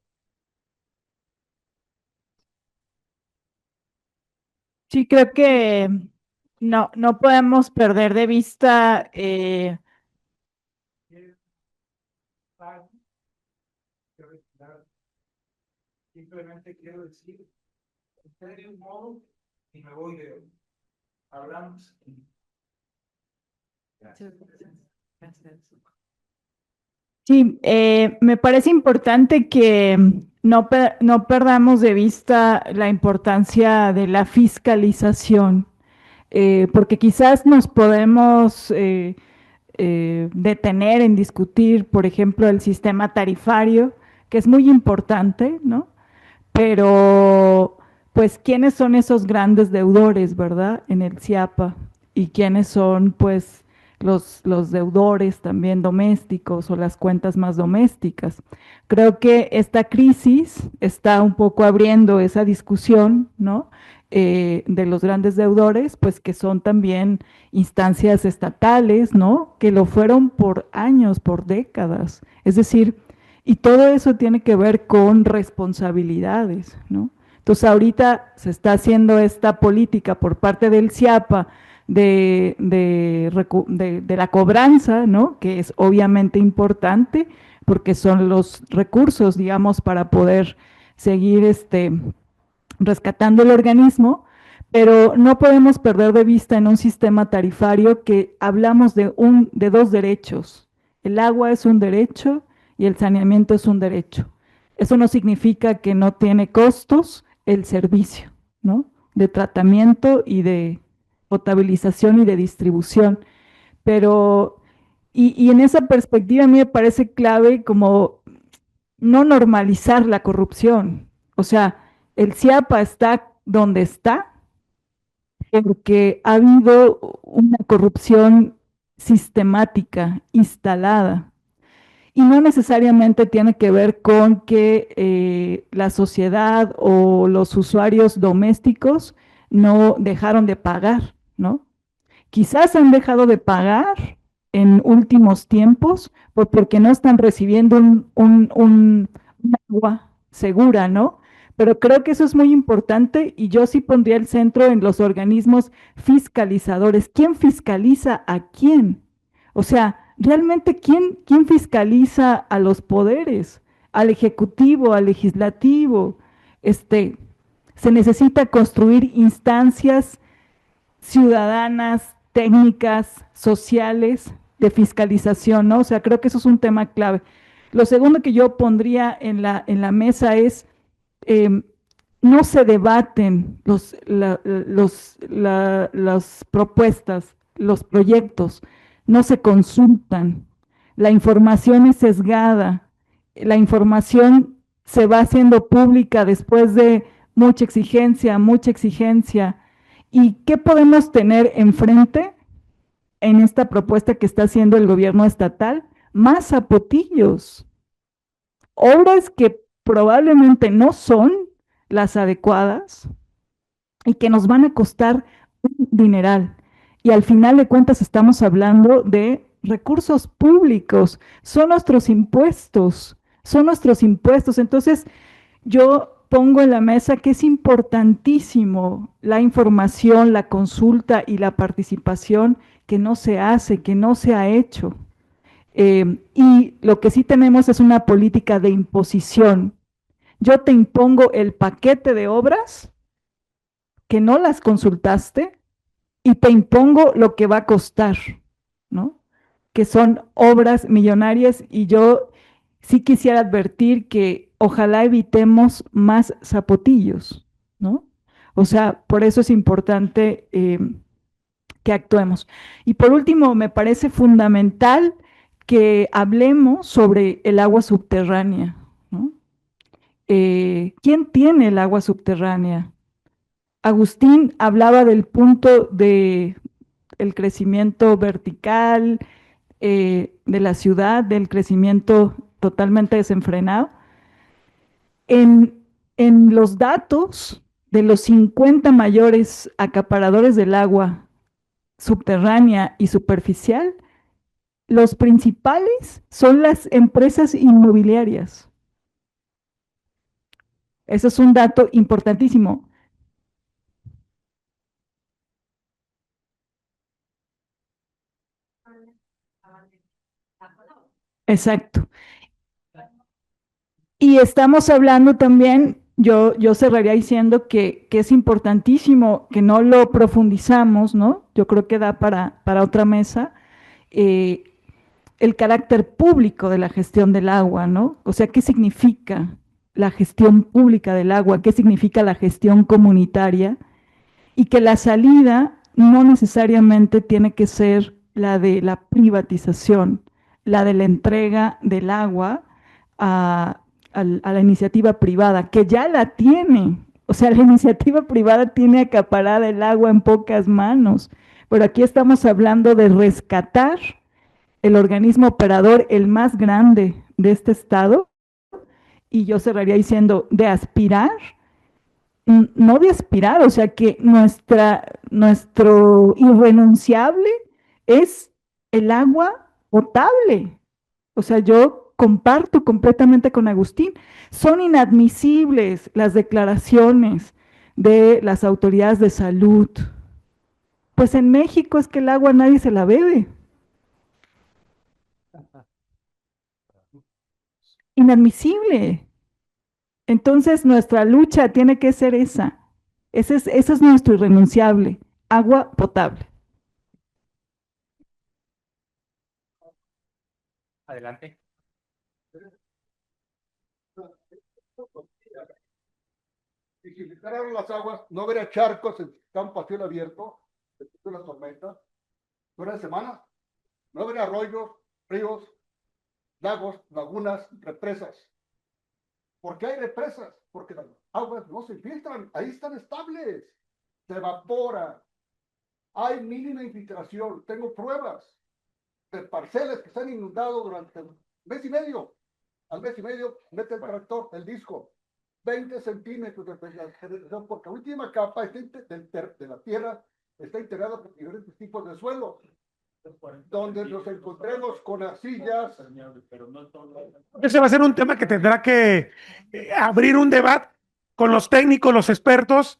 S1: Sí, creo que no podemos perder de vista
S3: Simplemente quiero decir, usted de un modo y me voy de otro. Hablamos. Gracias.
S1: Sí, me parece importante que no perdamos de vista la importancia de la fiscalización, porque quizás nos podemos detener en discutir, por ejemplo, el sistema tarifario, que es muy importante, ¿no? Pero, pues, ¿quiénes son esos grandes deudores, verdad? En el CIAPA. y quiénes son pues los deudores también domésticos o las cuentas más domésticas. Creo que esta crisis está un poco abriendo esa discusión, ¿no? De los grandes deudores, pues que son también instancias estatales, ¿no? Que lo fueron por años, por décadas. Es decir, y todo eso tiene que ver con responsabilidades, ¿no? Entonces ahorita se está haciendo esta política por parte del CIAPA de la cobranza, ¿no? Que es obviamente importante porque son los recursos, digamos, para poder seguir rescatando el organismo, pero no podemos perder de vista en un sistema tarifario que hablamos de dos derechos. El agua es un derecho y el saneamiento es un derecho. Eso no significa que no tiene costos el servicio, ¿no? De tratamiento y de potabilización y de distribución. Pero, y en esa perspectiva a mí me parece clave como no normalizar la corrupción. O sea, el CIAPA está donde está porque ha habido una corrupción sistemática, instalada, y no necesariamente tiene que ver con que la sociedad o los usuarios domésticos no dejaron de pagar, ¿no? Quizás han dejado de pagar en últimos tiempos porque no están recibiendo un agua segura, ¿no? Pero creo que eso es muy importante y yo sí pondría el centro en los organismos fiscalizadores. ¿Quién fiscaliza a quién? O sea, realmente, ¿quién fiscaliza a los poderes? Al ejecutivo, al legislativo. Se necesita construir instancias ciudadanas, técnicas, sociales de fiscalización, ¿no? O sea, creo que eso es un tema clave. Lo segundo que yo pondría en la mesa es, no se debaten las propuestas, los proyectos, no se consultan, la información es sesgada, la información se va haciendo pública después de mucha exigencia, mucha exigencia. ¿Y qué podemos tener enfrente en esta propuesta que está haciendo el gobierno estatal? Más zapotillos, obras que probablemente no son las adecuadas y que nos van a costar un dineral. Y al final de cuentas estamos hablando de recursos públicos, son nuestros impuestos, son nuestros impuestos. Entonces, yo pongo en la mesa que es importantísimo la información, la consulta y la participación que no se hace, que no se ha hecho. Y lo que sí tenemos es una política de imposición. Yo te impongo el paquete de obras que no las consultaste y te impongo lo que va a costar, ¿no? Que son obras millonarias y yo sí quisiera advertir que ojalá evitemos más zapotillos, ¿no? O sea, por eso es importante que actuemos. Y por último, me parece fundamental que hablemos sobre el agua subterránea, ¿no? ¿Quién tiene el agua subterránea? Agustín hablaba del punto de el crecimiento vertical de la ciudad, del crecimiento totalmente desenfrenado. En los datos de los 50 mayores acaparadores del agua subterránea y superficial, los principales son las empresas inmobiliarias. Eso es un dato importantísimo. Exacto. Y estamos hablando también, yo cerraría diciendo que es importantísimo que no lo profundizamos, ¿no? Yo creo que da para otra mesa, el carácter público de la gestión del agua, ¿no? O sea, ¿qué significa la gestión pública del agua? ¿Qué significa la gestión comunitaria? Y que la salida no necesariamente tiene que ser la de la privatización, la de la entrega del agua a la iniciativa privada, que ya la tiene. O sea, la iniciativa privada tiene acaparada el agua en pocas manos, pero aquí estamos hablando de rescatar el organismo operador, el más grande de este estado, y yo cerraría diciendo de aspirar, no de aspirar, o sea que nuestro irrenunciable es el agua potable. O sea, yo comparto completamente con Agustín. Son inadmisibles las declaraciones de las autoridades de salud. Pues en México es que el agua nadie se la bebe. Inadmisible. Entonces nuestra lucha tiene que ser esa. Ese es nuestro irrenunciable. Agua potable.
S2: Adelante.
S7: Y si filtraran las aguas, no habría charcos en campo a cielo abierto, después de la tormenta, durante semana, no habría arroyos, ríos, lagos, lagunas, represas. ¿Por qué hay represas? Porque las aguas no se filtran, ahí están estables, se evapora, hay mínima infiltración, tengo pruebas de parcelas que se han inundado durante un mes y medio. Al mes y medio mete el tractor, el disco, 20 centímetros de penetración, porque la última capa de la tierra está integrada por diferentes tipos de suelo, donde nos encontremos con arcillas.
S4: Ese va a ser un tema que tendrá que abrir un debate con los técnicos, los expertos.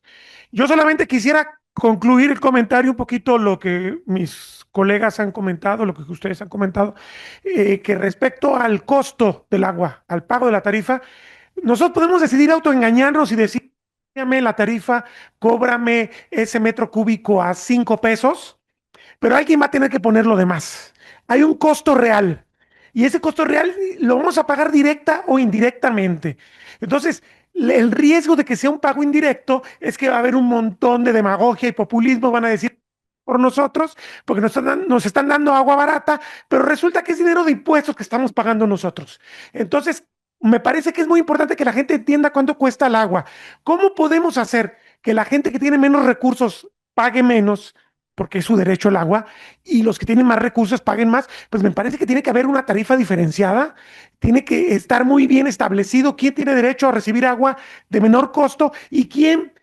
S4: Yo solamente quisiera concluir el comentario un poquito lo que mis colegas han comentado, lo que ustedes han comentado, que respecto al costo del agua, al pago de la tarifa, nosotros podemos decidir autoengañarnos y decir, "Págame la tarifa, cóbrame ese metro cúbico a 5 pesos", pero alguien va a tener que poner lo demás. Hay un costo real y ese costo real lo vamos a pagar directa o indirectamente. Entonces, el riesgo de que sea un pago indirecto es que va a haber un montón de demagogia y populismo, van a decir por nosotros, porque nos están dando agua barata, pero resulta que es dinero de impuestos que estamos pagando nosotros. Entonces, me parece que es muy importante que la gente entienda cuánto cuesta el agua. ¿Cómo podemos hacer que la gente que tiene menos recursos pague menos, porque es su derecho el agua, y los que tienen más recursos paguen más? Pues me parece que tiene que haber una tarifa diferenciada, tiene que estar muy bien establecido quién tiene derecho a recibir agua de menor costo y quién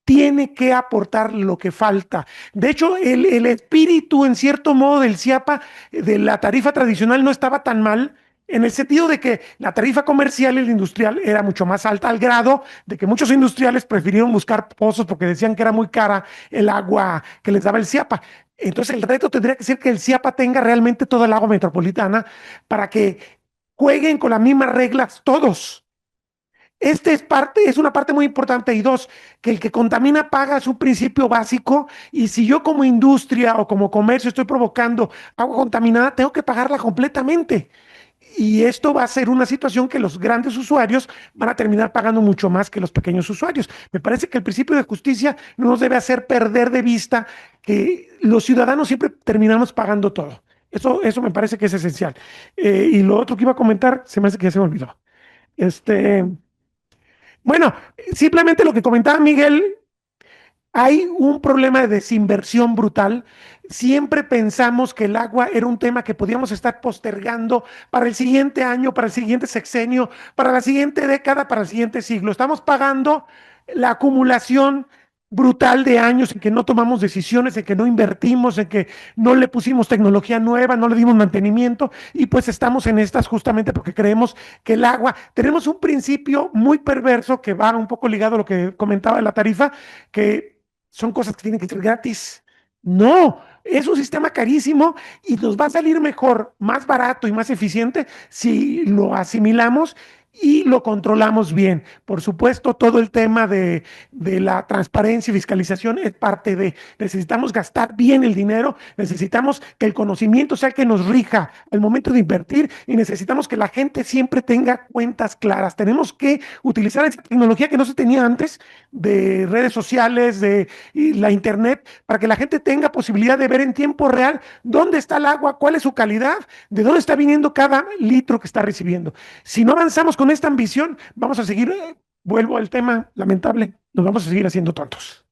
S4: tiene que aportar lo que falta. De hecho, el espíritu, en cierto modo, del CIAPA, de la tarifa tradicional, no estaba tan mal, en el sentido de que la tarifa comercial y la industrial era mucho más alta, al grado de que muchos industriales prefirieron buscar pozos porque decían que era muy cara el agua que les daba el CIAPA. Entonces, el reto tendría que ser que el CIAPA tenga realmente toda el agua metropolitana para que jueguen con las mismas reglas todos. Es una parte muy importante. Y dos, que el que contamina paga es un principio básico, y si yo como industria o como comercio estoy provocando agua contaminada, tengo que pagarla completamente. Y esto va a ser una situación que los grandes usuarios van a terminar pagando mucho más que los pequeños usuarios. Me parece que el principio de justicia no nos debe hacer perder de vista que los ciudadanos siempre terminamos pagando todo. Eso me parece que es esencial. Y lo otro que iba a comentar, se me hace que ya se me olvidó. Este, bueno, simplemente lo que comentaba Miguel, hay un problema de desinversión brutal. Siempre pensamos que el agua era un tema que podíamos estar postergando para el siguiente año, para el siguiente sexenio, para la siguiente década, para el siguiente siglo. Estamos pagando la acumulación brutal de años en que no tomamos decisiones, en que no invertimos, en que no le pusimos tecnología nueva, no le dimos mantenimiento, y pues estamos en estas justamente porque creemos que el agua, tenemos un principio muy perverso que va un poco ligado a lo que comentaba de la tarifa, que son cosas que tienen que ser gratis. No, es un sistema carísimo y nos va a salir mejor, más barato y más eficiente si lo asimilamos y lo controlamos bien. Por supuesto, todo el tema de la transparencia y fiscalización es parte de, necesitamos gastar bien el dinero, necesitamos que el conocimiento sea el que nos rija al momento de invertir, y necesitamos que la gente siempre tenga cuentas claras. Tenemos que utilizar esa tecnología que no se tenía antes, de redes sociales, y la internet, para que la gente tenga posibilidad de ver en tiempo real dónde está el agua, cuál es su calidad, de dónde está viniendo cada litro que está recibiendo. Si no avanzamos con esta ambición, vamos a seguir, vuelvo al tema lamentable, nos vamos a seguir haciendo tontos.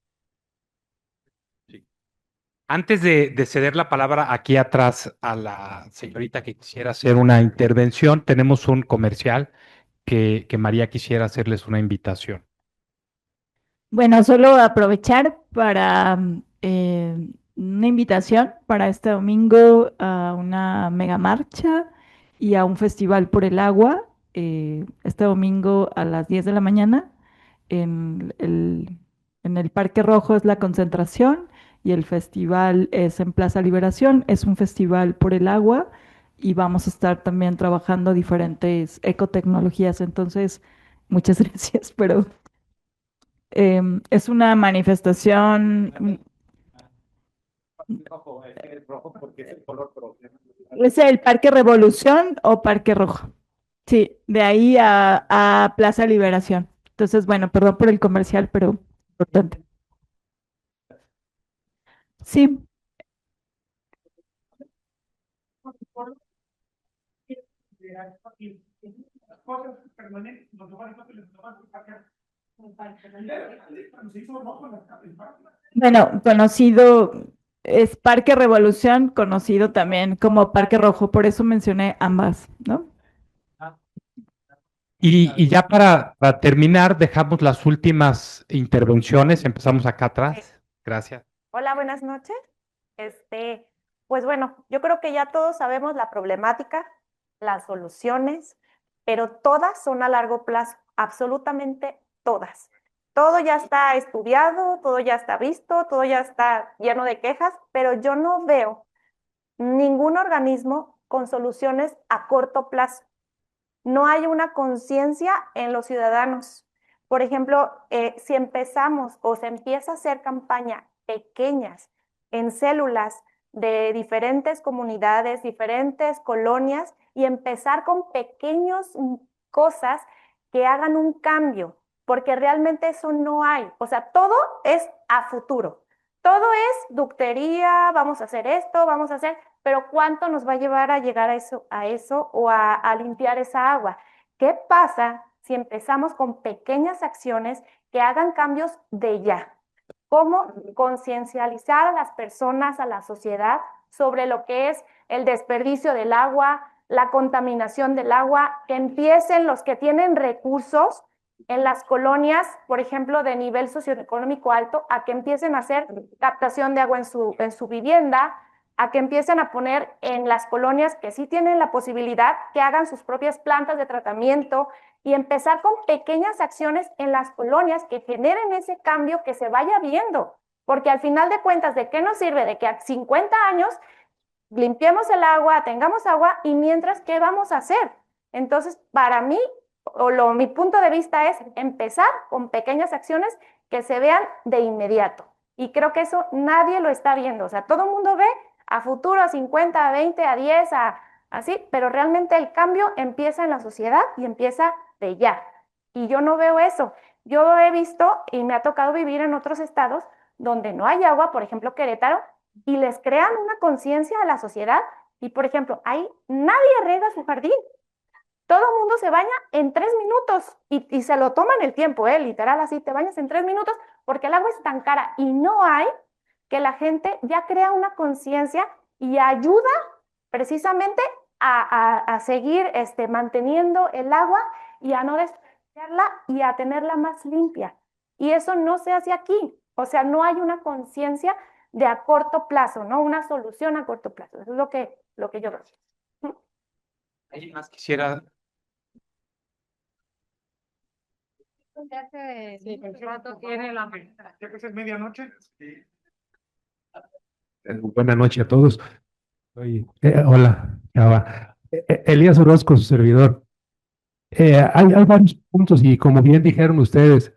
S2: Antes de ceder la palabra aquí atrás a la señorita que quisiera hacer una intervención, tenemos un comercial que María quisiera hacerles una invitación.
S1: Bueno, solo aprovechar para una invitación para este domingo a una mega marcha y a un festival por el agua. Este domingo a las 10 de la mañana en el Parque Rojo es la concentración y el festival es en Plaza Liberación. Es un festival por el agua y vamos a estar también trabajando diferentes ecotecnologías. Entonces, muchas gracias, pero es una manifestación, es el Parque Revolución o Parque Rojo. Sí, de ahí a Plaza Liberación. Entonces, bueno, perdón por el comercial, pero importante. Sí, bueno, conocido es Parque Revolución, conocido también como Parque Rojo, por eso mencioné ambas, ¿no?
S2: Y ya para terminar, dejamos las últimas intervenciones. Empezamos acá atrás. Gracias.
S8: Hola, buenas noches. Pues bueno, yo creo que ya todos sabemos la problemática, las soluciones, pero todas son a largo plazo, absolutamente todas. Todo ya está estudiado, todo ya está visto, todo ya está lleno de quejas, pero yo no veo ningún organismo con soluciones a corto plazo. No hay una conciencia en los ciudadanos. Por ejemplo, si empezamos o se empieza a hacer campaña pequeñas en células de diferentes comunidades, diferentes colonias, y empezar con pequeñas cosas que hagan un cambio, porque realmente eso no hay. O sea, todo es a futuro. Todo es ductería, vamos a hacer esto, vamos a hacer, pero ¿cuánto nos va a llevar a llegar a eso o a limpiar esa agua? ¿Qué pasa si empezamos con pequeñas acciones que hagan cambios de ya? ¿Cómo conciencializar a las personas, a la sociedad, sobre lo que es el desperdicio del agua, la contaminación del agua? Que empiecen los que tienen recursos en las colonias, por ejemplo, de nivel socioeconómico alto, a que empiecen a hacer captación de agua en su vivienda, a que empiecen a poner en las colonias que sí tienen la posibilidad, que hagan sus propias plantas de tratamiento y empezar con pequeñas acciones en las colonias que generen ese cambio que se vaya viendo. Porque al final de cuentas, ¿de qué nos sirve? De que a 50 años limpiemos el agua, tengamos agua y mientras, ¿qué vamos a hacer? Entonces, para mí, mi punto de vista es empezar con pequeñas acciones que se vean de inmediato. Y creo que eso nadie lo está viendo. O sea, todo el mundo ve a futuro, a 50, a 20, a 10, así, pero realmente el cambio empieza en la sociedad y empieza de ya. Y yo no veo eso. Yo he visto y me ha tocado vivir en otros estados donde no hay agua, por ejemplo, Querétaro, y les crean una conciencia a la sociedad y, por ejemplo, ahí nadie riega su jardín. Todo el mundo se baña en 3 minutos y se lo toman el tiempo, literal, así, te bañas en 3 minutos porque el agua es tan cara y no hay que la gente ya crea una conciencia y ayuda precisamente a seguir manteniendo el agua y a no desperdiciarla y a tenerla más limpia. Y eso no se hace aquí. O sea, no hay una conciencia de a corto plazo, ¿no? Una solución a corto plazo. Eso es lo que yo veo.
S2: ¿Alguien más quisiera?
S4: Ya que es medianoche.
S9: Buenas noches a todos. Hola, Chava. Elías Orozco, su servidor. Hay varios puntos y como bien dijeron ustedes,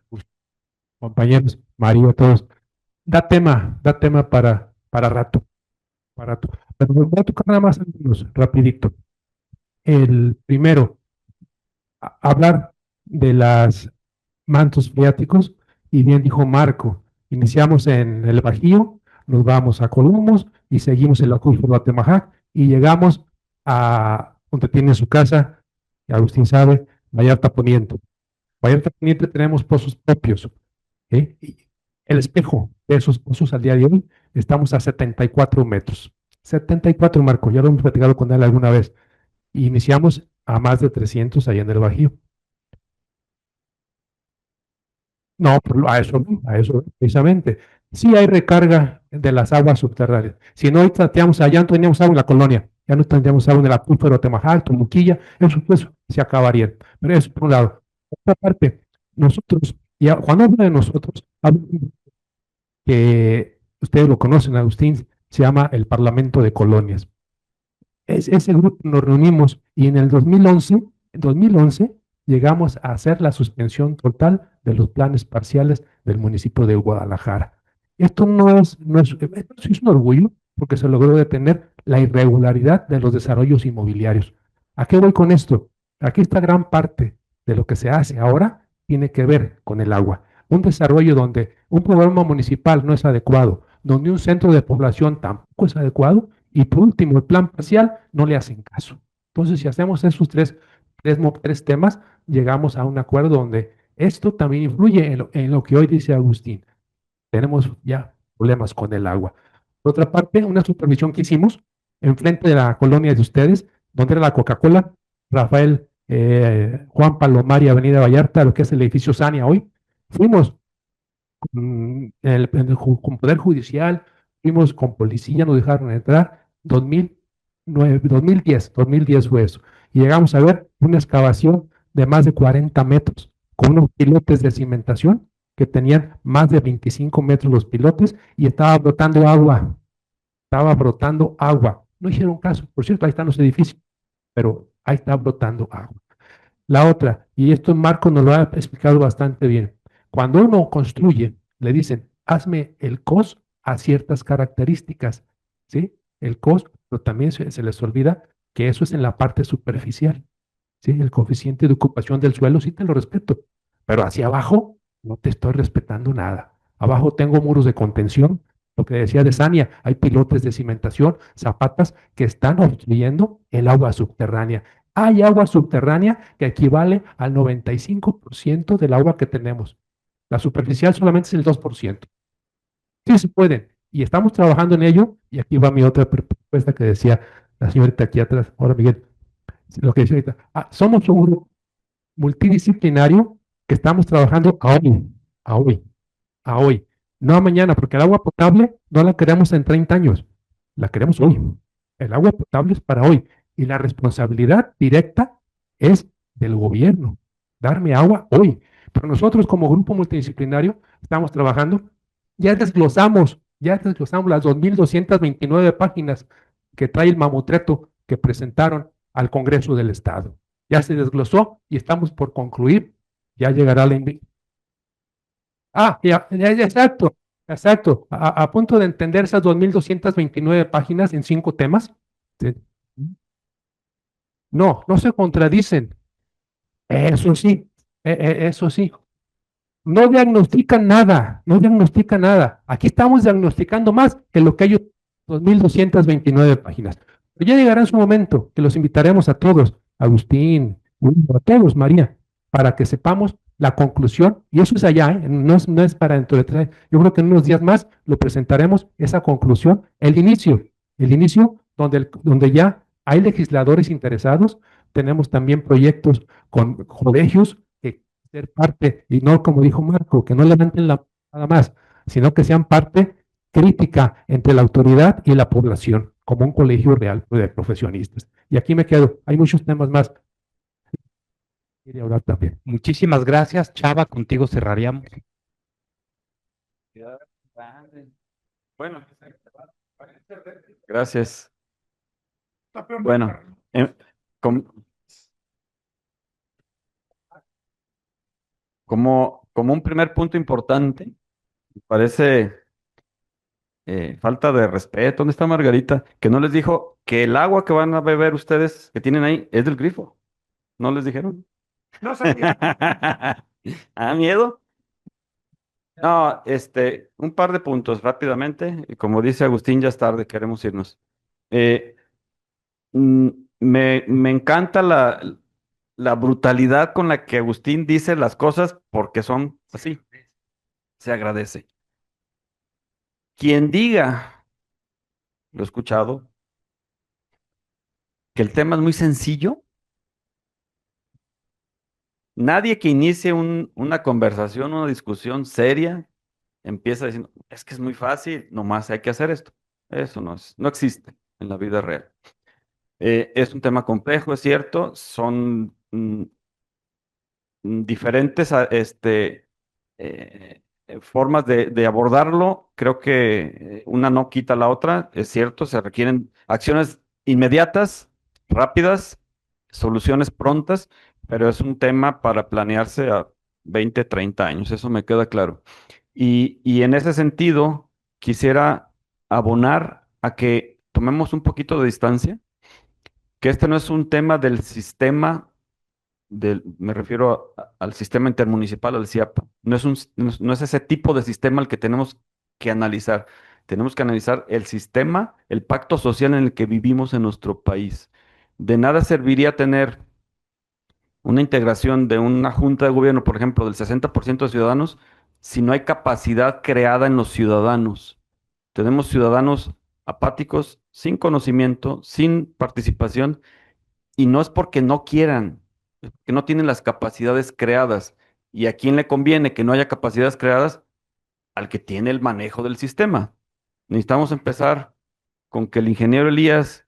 S9: compañeros, María, todos, da tema para rato, Pero voy a tocar nada más algunos, rapidito. El primero, hablar de las mantos freáticos, y bien dijo Marco, iniciamos en el Bajío, nos vamos a Colomos y seguimos el acuífero de Atemajac y llegamos a donde tiene su casa, que Agustín sabe, Vallarta Poniente. Vallarta Poniente tenemos pozos propios. Y el espejo, de esos pozos al día de hoy estamos a 74 metros. 74, Marco, ya lo hemos platicado con él alguna vez. Y iniciamos a más de 300 allá en el Bajío. No, a eso, precisamente. Sí hay recarga de las aguas subterráneas. Si no, hoy trateamos allá, no teníamos agua en la colonia, ya no tendríamos agua en el acuífero Temajal, Tumuquilla, eso se acabaría. Pero eso por un lado. Por otra parte, nosotros, cuando hablo de nosotros, hablo que ustedes lo conocen, Agustín, se llama el Parlamento de Colonias. Ese grupo nos reunimos y en el 2011 llegamos a hacer la suspensión total de los planes parciales del municipio de Guadalajara. Esto esto sí es un orgullo porque se logró detener la irregularidad de los desarrollos inmobiliarios. ¿A qué voy con esto? Aquí está gran parte de lo que se hace ahora tiene que ver con el agua. Un desarrollo donde un programa municipal no es adecuado, donde un centro de población tampoco es adecuado y por último el plan parcial no le hacen caso. Entonces, si hacemos esos tres temas, llegamos a un acuerdo donde esto también influye en lo que hoy dice Agustín. Tenemos ya problemas con el agua. Por otra parte, una supervisión que hicimos enfrente de la colonia de ustedes, donde era la Coca-Cola, Rafael Juan Palomari, Avenida Vallarta, lo que es el edificio Sania hoy. Fuimos con Poder Judicial, fuimos con policía, nos dejaron entrar, 2010 fue eso. Y llegamos a ver una excavación de más de 40 metros, con unos pilotes de cimentación que tenían más de 25 metros los pilotes y estaba brotando agua. Estaba brotando agua. No hicieron caso. Por cierto, ahí están los edificios, pero ahí está brotando agua. La otra, y esto Marco nos lo ha explicado bastante bien. Cuando uno construye, le dicen, hazme el COS a ciertas características, ¿sí? El COS, pero también se les olvida que eso es en la parte superficial, ¿sí? El coeficiente de ocupación del suelo sí te lo respeto, pero hacia abajo no te estoy respetando nada. Abajo tengo muros de contención, lo que decía de Sania, hay pilotes de cimentación, zapatas que están obstruyendo el agua subterránea. Hay agua subterránea que equivale al 95% del agua que tenemos. La superficial solamente es el 2%. Sí se pueden. Y estamos trabajando en ello. Y aquí va mi otra propuesta que decía la señorita aquí atrás. Ahora, Miguel, lo que decía ahorita. Somos un grupo multidisciplinario que estamos trabajando a hoy, a hoy. No a mañana, porque el agua potable no la queremos en 30 años. La queremos hoy. El agua potable es para hoy. Y la responsabilidad directa es del gobierno. Darme agua hoy. Pero nosotros como grupo multidisciplinario estamos trabajando. Ya desglosamos las 2.229 páginas que trae el mamutreto que presentaron al Congreso del Estado. Ya se desglosó y estamos por concluir. Ya llegará la invitación. Exacto, exacto. A punto de entender esas 2.229 páginas en 5 temas. ¿Sí? No se contradicen. Eso sí, eso sí. No diagnostican nada, no diagnostican nada. Aquí estamos diagnosticando más que lo que hay 2.229 páginas. Pero ya llegará en su momento que los invitaremos a todos, Agustín, a todos, María, para que sepamos la conclusión, y eso es allá, no es para dentro de 3. Yo creo que en unos días más lo presentaremos, esa conclusión, el inicio donde ya hay legisladores interesados, tenemos también proyectos con colegios que ser parte, y no como dijo Marco, que no levanten la nada más, sino que sean parte crítica entre la autoridad y la población, como un colegio real de profesionistas. Y aquí me quedo, hay muchos temas más. Quería hablar también.
S2: Muchísimas gracias, Chava, contigo cerraríamos.
S10: Bueno, gracias. Bueno, como un primer punto importante, me parece falta de respeto. ¿Dónde está Margarita? Que no les dijo que el agua que van a beber ustedes, que tienen ahí, es del grifo. ¿No les dijeron?
S4: No sabía.
S10: ¿Miedo? No, un par de puntos rápidamente. Y como dice Agustín, ya es tarde, queremos irnos. Eh, me encanta la brutalidad con la que Agustín dice las cosas porque son así. Se agradece. quien diga, lo he escuchado, que el tema es muy sencillo, nadie que inicie una conversación, una discusión seria, empieza diciendo, es que es muy fácil, nomás hay que hacer esto. Eso no existe en la vida real. Es un tema complejo, es cierto, son diferentes formas de abordarlo. Creo que una no quita la otra, es cierto, se requieren acciones inmediatas, rápidas, soluciones prontas, pero es un tema para planearse a 20, 30 años, eso me queda claro. Y en ese sentido, quisiera abonar a que tomemos un poquito de distancia, que este no es un tema del sistema me refiero al sistema intermunicipal, al CIAPA. No es ese tipo de sistema el que tenemos que analizar. Tenemos que analizar el sistema, el pacto social en el que vivimos en nuestro país. De nada serviría tener una integración de una junta de gobierno, por ejemplo, del 60% de ciudadanos, si no hay capacidad creada en los ciudadanos. Tenemos ciudadanos apáticos, sin conocimiento, sin participación, y no es porque no quieran, es porque no tienen las capacidades creadas. ¿Y a quién le conviene que no haya capacidades creadas? Al que tiene el manejo del sistema. Necesitamos empezar con que el ingeniero Elías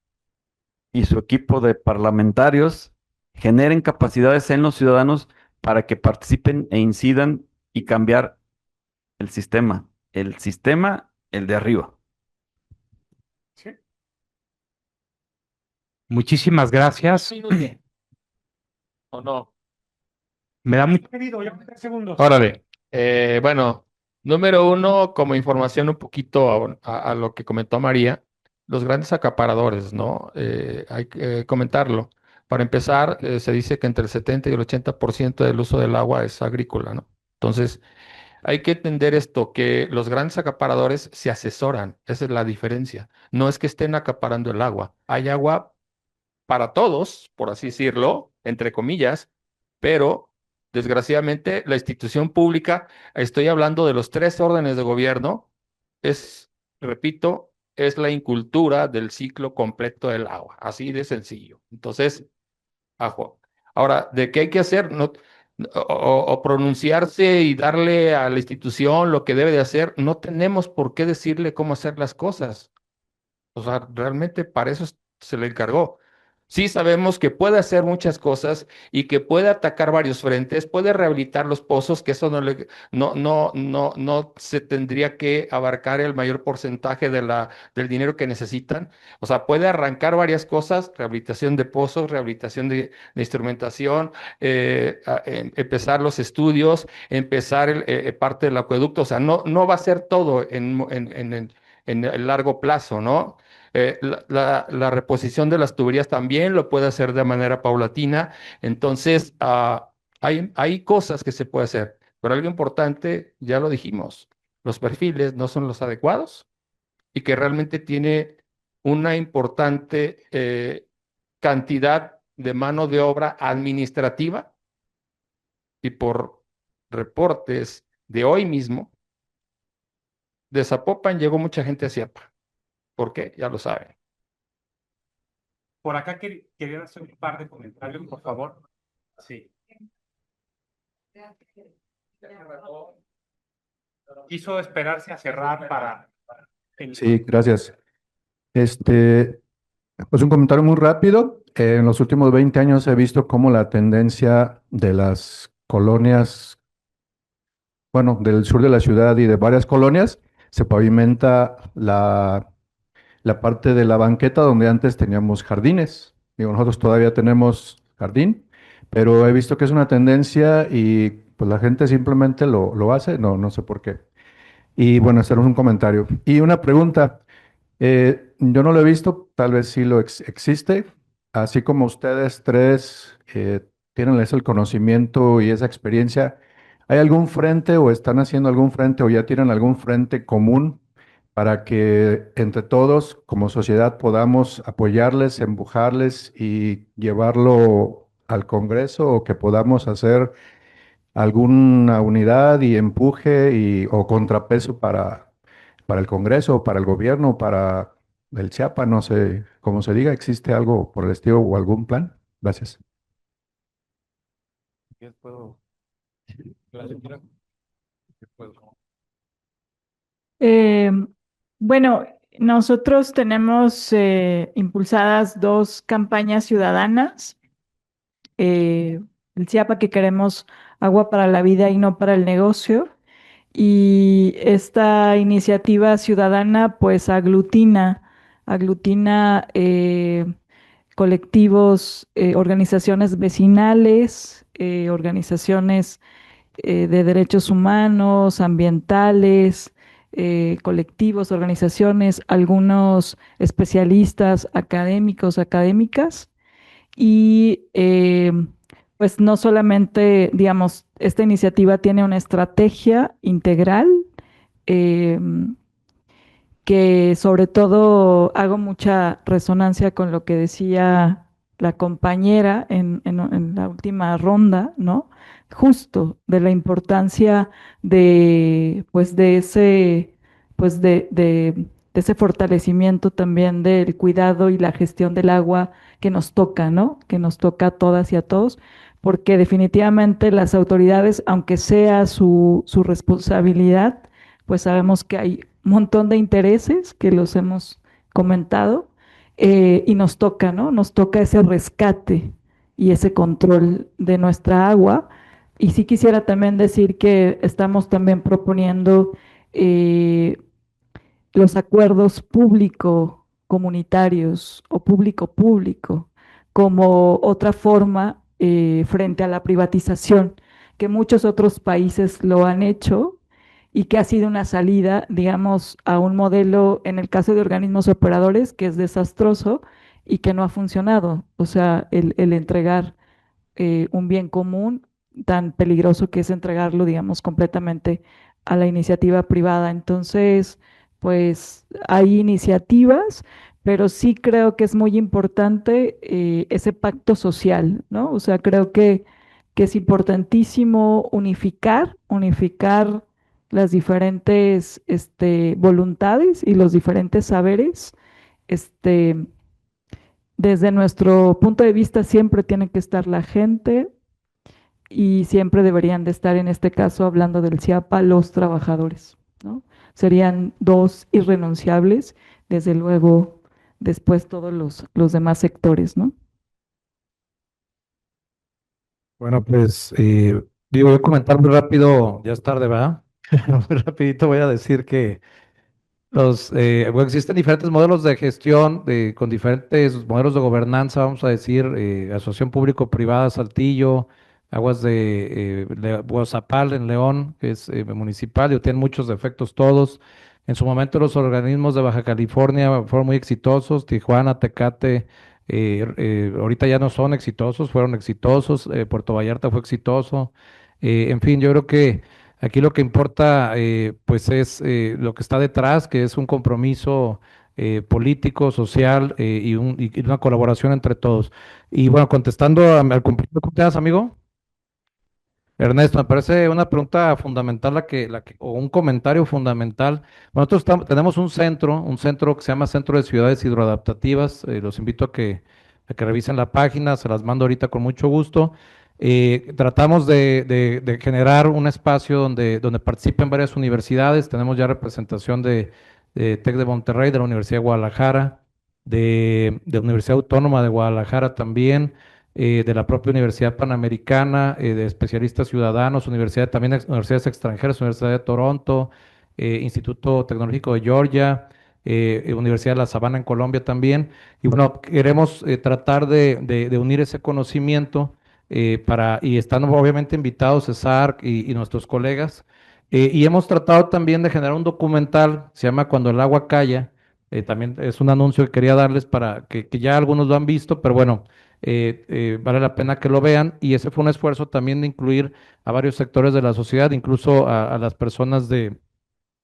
S10: y su equipo de parlamentarios generen capacidades en los ciudadanos para que participen e incidan y cambiar el sistema. El sistema, el de arriba.
S2: Muchísimas gracias.
S11: ¿O no?
S2: Me da mucho.
S4: Querido, ya 3 segundos.
S11: Órale. Bueno, número uno, como información un poquito a lo que comentó María, los grandes acaparadores, ¿no? Hay que comentarlo. Para empezar, se dice que entre el 70 y el 80% del uso del agua es agrícola, ¿no? Entonces, hay que entender esto, que los grandes acaparadores se asesoran, esa es la diferencia. No es que estén acaparando el agua, hay agua para todos, por así decirlo, entre comillas, pero desgraciadamente la institución pública, estoy hablando de los 3 órdenes de gobierno, es, repito, es la incultura del ciclo completo del agua, así de sencillo. Entonces, ajo. Ahora, ¿de qué hay que hacer? No, o pronunciarse y darle a la institución lo que debe de hacer, no tenemos por qué decirle cómo hacer las cosas. O sea, realmente para eso se le encargó. Sí sabemos que puede hacer muchas cosas y que puede atacar varios frentes, puede rehabilitar los pozos, que eso no se tendría que abarcar el mayor porcentaje del dinero que necesitan. O sea, puede arrancar varias cosas, rehabilitación de pozos, rehabilitación de instrumentación, empezar los estudios, empezar parte del acueducto. O sea, no va a ser todo en el largo plazo, ¿no? La reposición de las tuberías también lo puede hacer de manera paulatina. Entonces, hay cosas que se puede hacer, pero algo importante, ya lo dijimos, los perfiles no son los adecuados y que realmente tiene una importante cantidad de mano de obra administrativa y por reportes de hoy mismo, de Zapopan llegó mucha gente a Chiapas. ¿Por qué? Ya lo saben.
S2: Por acá quería hacer un par de comentarios, por favor. Sí. Quiso esperarse a cerrar para...
S7: Sí, gracias. Pues un comentario muy rápido. En los últimos 20 años he visto cómo la tendencia de las colonias, bueno, del sur de la ciudad y de varias colonias, se pavimenta la parte de la banqueta donde antes teníamos jardines. Digo, nosotros todavía tenemos jardín, pero he visto que es una tendencia y pues la gente simplemente lo hace, no sé por qué. Y bueno, hacer un comentario. Y una pregunta. Yo no lo he visto, tal vez sí existe, así como ustedes tres tienen ese el conocimiento y esa experiencia. ¿Hay algún frente o están haciendo algún frente o ya tienen algún frente común para que entre todos como sociedad podamos apoyarles, empujarles y llevarlo al Congreso o que podamos hacer alguna unidad y empuje o contrapeso para
S12: para el Congreso, para el gobierno, para el Chiapa, no sé cómo se diga, ¿existe algo por el estilo o algún plan? Gracias.
S1: Eh, bueno, nosotros tenemos impulsadas dos campañas ciudadanas. El CIAPA, que queremos agua para la vida y no para el negocio. Y esta iniciativa ciudadana pues aglutina colectivos, organizaciones vecinales, organizaciones de derechos humanos, ambientales, colectivos, organizaciones, algunos especialistas académicos, académicas, y pues no solamente, digamos, esta iniciativa tiene una estrategia integral, em, que sobre todo hago mucha resonancia con lo que decía la compañera en la última ronda, ¿no? Justo de la importancia de, pues, de ese, pues, de ese fortalecimiento también del cuidado y la gestión del agua que nos toca, ¿no? Que nos toca a todas y a todos, porque definitivamente las autoridades, aunque sea su responsabilidad, pues sabemos que hay un montón de intereses que los hemos comentado, y nos toca, ¿no? Nos toca ese rescate y ese control de nuestra agua. Y sí quisiera también decir que estamos también proponiendo eh, los acuerdos público-comunitarios o público-público como otra forma frente a la privatización, que muchos otros países lo han hecho y que ha sido una salida, digamos, a un modelo, en el caso de organismos operadores, que es desastroso y que no ha funcionado. O sea, el entregar un bien común tan peligroso que es entregarlo, digamos, completamente a la iniciativa privada. Entonces, pues hay iniciativas, pero sí creo que es muy importante ese pacto social, ¿no? O sea, creo que es importantísimo unificar las diferentes voluntades y los diferentes saberes. Este, Desde nuestro punto de vista siempre tiene que estar la gente y siempre deberían de estar, en este caso, hablando del CIAPA, los trabajadores, ¿no? Serían dos irrenunciables, desde luego, después todos los demás sectores, ¿no?
S3: Bueno, pues voy a comentar muy rápido, ya es tarde, ¿verdad? Muy rapidito voy a decir que bueno, existen diferentes modelos de gestión con diferentes modelos de gobernanza, vamos a decir, Asociación Público-Privada Saltillo, Aguas de Guazapal en León, que es municipal, y tienen muchos defectos todos. En su momento los organismos de Baja California fueron muy exitosos, Tijuana, Tecate, ahorita ya no son exitosos, fueron exitosos, Puerto Vallarta fue exitoso. En fin, yo creo que aquí lo que importa, pues, es lo que está detrás, que es un compromiso político, social, y una colaboración entre todos. Y bueno, contestando al cumplimiento que tengas, amigo. Ernesto, me parece una pregunta fundamental o un comentario fundamental. Nosotros tenemos un centro que se llama Centro de Ciudades Hidroadaptativas. Los invito a que revisen la página, se las mando ahorita con mucho gusto. Tratamos de generar un espacio donde participen varias universidades. Tenemos ya representación de TEC de Monterrey, de la Universidad de Guadalajara, de la Universidad Autónoma de Guadalajara también, de la propia Universidad Panamericana, de especialistas ciudadanos, también universidades extranjeras, Universidad de Toronto, Instituto Tecnológico de Georgia, Universidad de La Sabana en Colombia también. Y bueno, queremos tratar de unir ese conocimiento y están obviamente invitados César y nuestros colegas. Y hemos tratado también de generar un documental, se llama Cuando el agua calla. También es un anuncio que quería darles para que ya algunos lo han visto, pero bueno, vale la pena que lo vean. Y ese fue un esfuerzo también de incluir a varios sectores de la sociedad, incluso a las personas de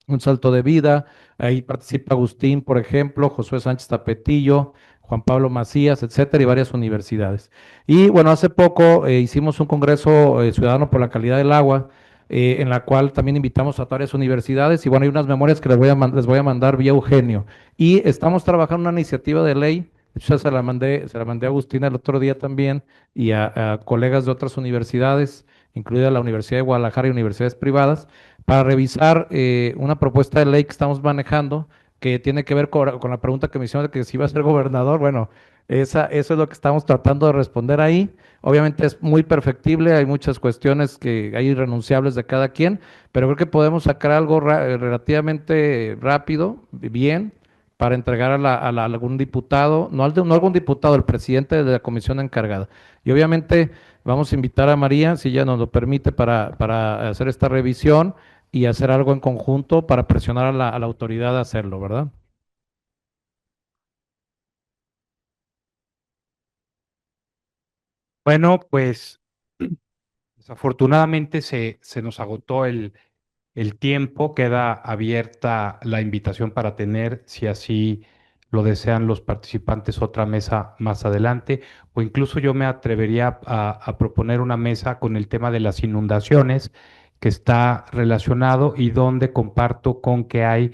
S3: Un Salto de Vida. Ahí participa Agustín, por ejemplo, Josué Sánchez Tapetillo, Juan Pablo Macías, etcétera, y varias universidades. Y bueno, hace poco hicimos un congreso ciudadano por la calidad del agua, en la cual también invitamos a varias universidades y bueno, hay unas memorias que les voy a mandar vía Eugenio. Y estamos trabajando en una iniciativa de ley, de hecho se la mandé a Agustina el otro día también y a colegas de otras universidades, incluida la Universidad de Guadalajara y universidades privadas, para revisar una propuesta de ley que estamos manejando que tiene que ver con la pregunta que me hicieron de que si iba a ser gobernador. Bueno, eso es lo que estamos tratando de responder ahí. Obviamente es muy perfectible, hay muchas cuestiones que hay irrenunciables de cada quien, pero creo que podemos sacar algo relativamente rápido, bien, para entregar a algún diputado, no algún diputado, el presidente de la comisión encargada. Y obviamente vamos a invitar a María, si ella nos lo permite, para hacer esta revisión y hacer algo en conjunto para presionar a la autoridad a hacerlo, ¿verdad?
S2: Bueno, pues desafortunadamente se nos agotó el tiempo, queda abierta la invitación para tener, si así lo desean los participantes, otra mesa más adelante, o incluso yo me atrevería a proponer una mesa con el tema de las inundaciones, que está relacionado y donde comparto con que hay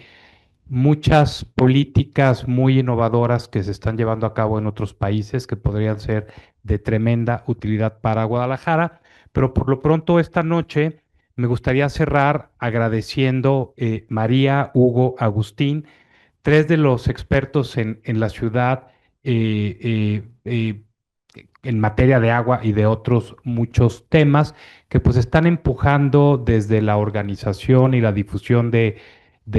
S2: muchas políticas muy innovadoras que se están llevando a cabo en otros países que podrían ser de tremenda utilidad para Guadalajara, pero por lo pronto esta noche me gustaría cerrar agradeciendo María, Hugo, Agustín, tres de los expertos en la ciudad eh, en materia de agua y de otros muchos temas que pues están empujando desde la organización y la difusión de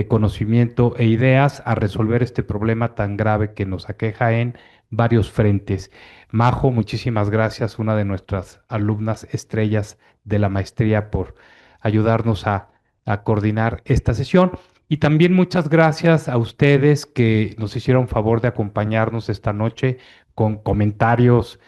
S2: conocimiento e ideas a resolver este problema tan grave que nos aqueja en varios frentes. Majo, muchísimas gracias, una de nuestras alumnas estrellas de la maestría, por ayudarnos a coordinar esta sesión. Y también muchas gracias a ustedes que nos hicieron favor de acompañarnos esta noche con comentarios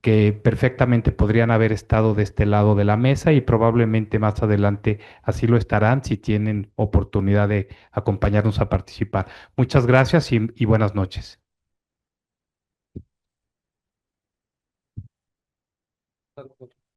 S2: que perfectamente podrían haber estado de este lado de la mesa y probablemente más adelante así lo estarán si tienen oportunidad de acompañarnos a participar. Muchas gracias y buenas noches.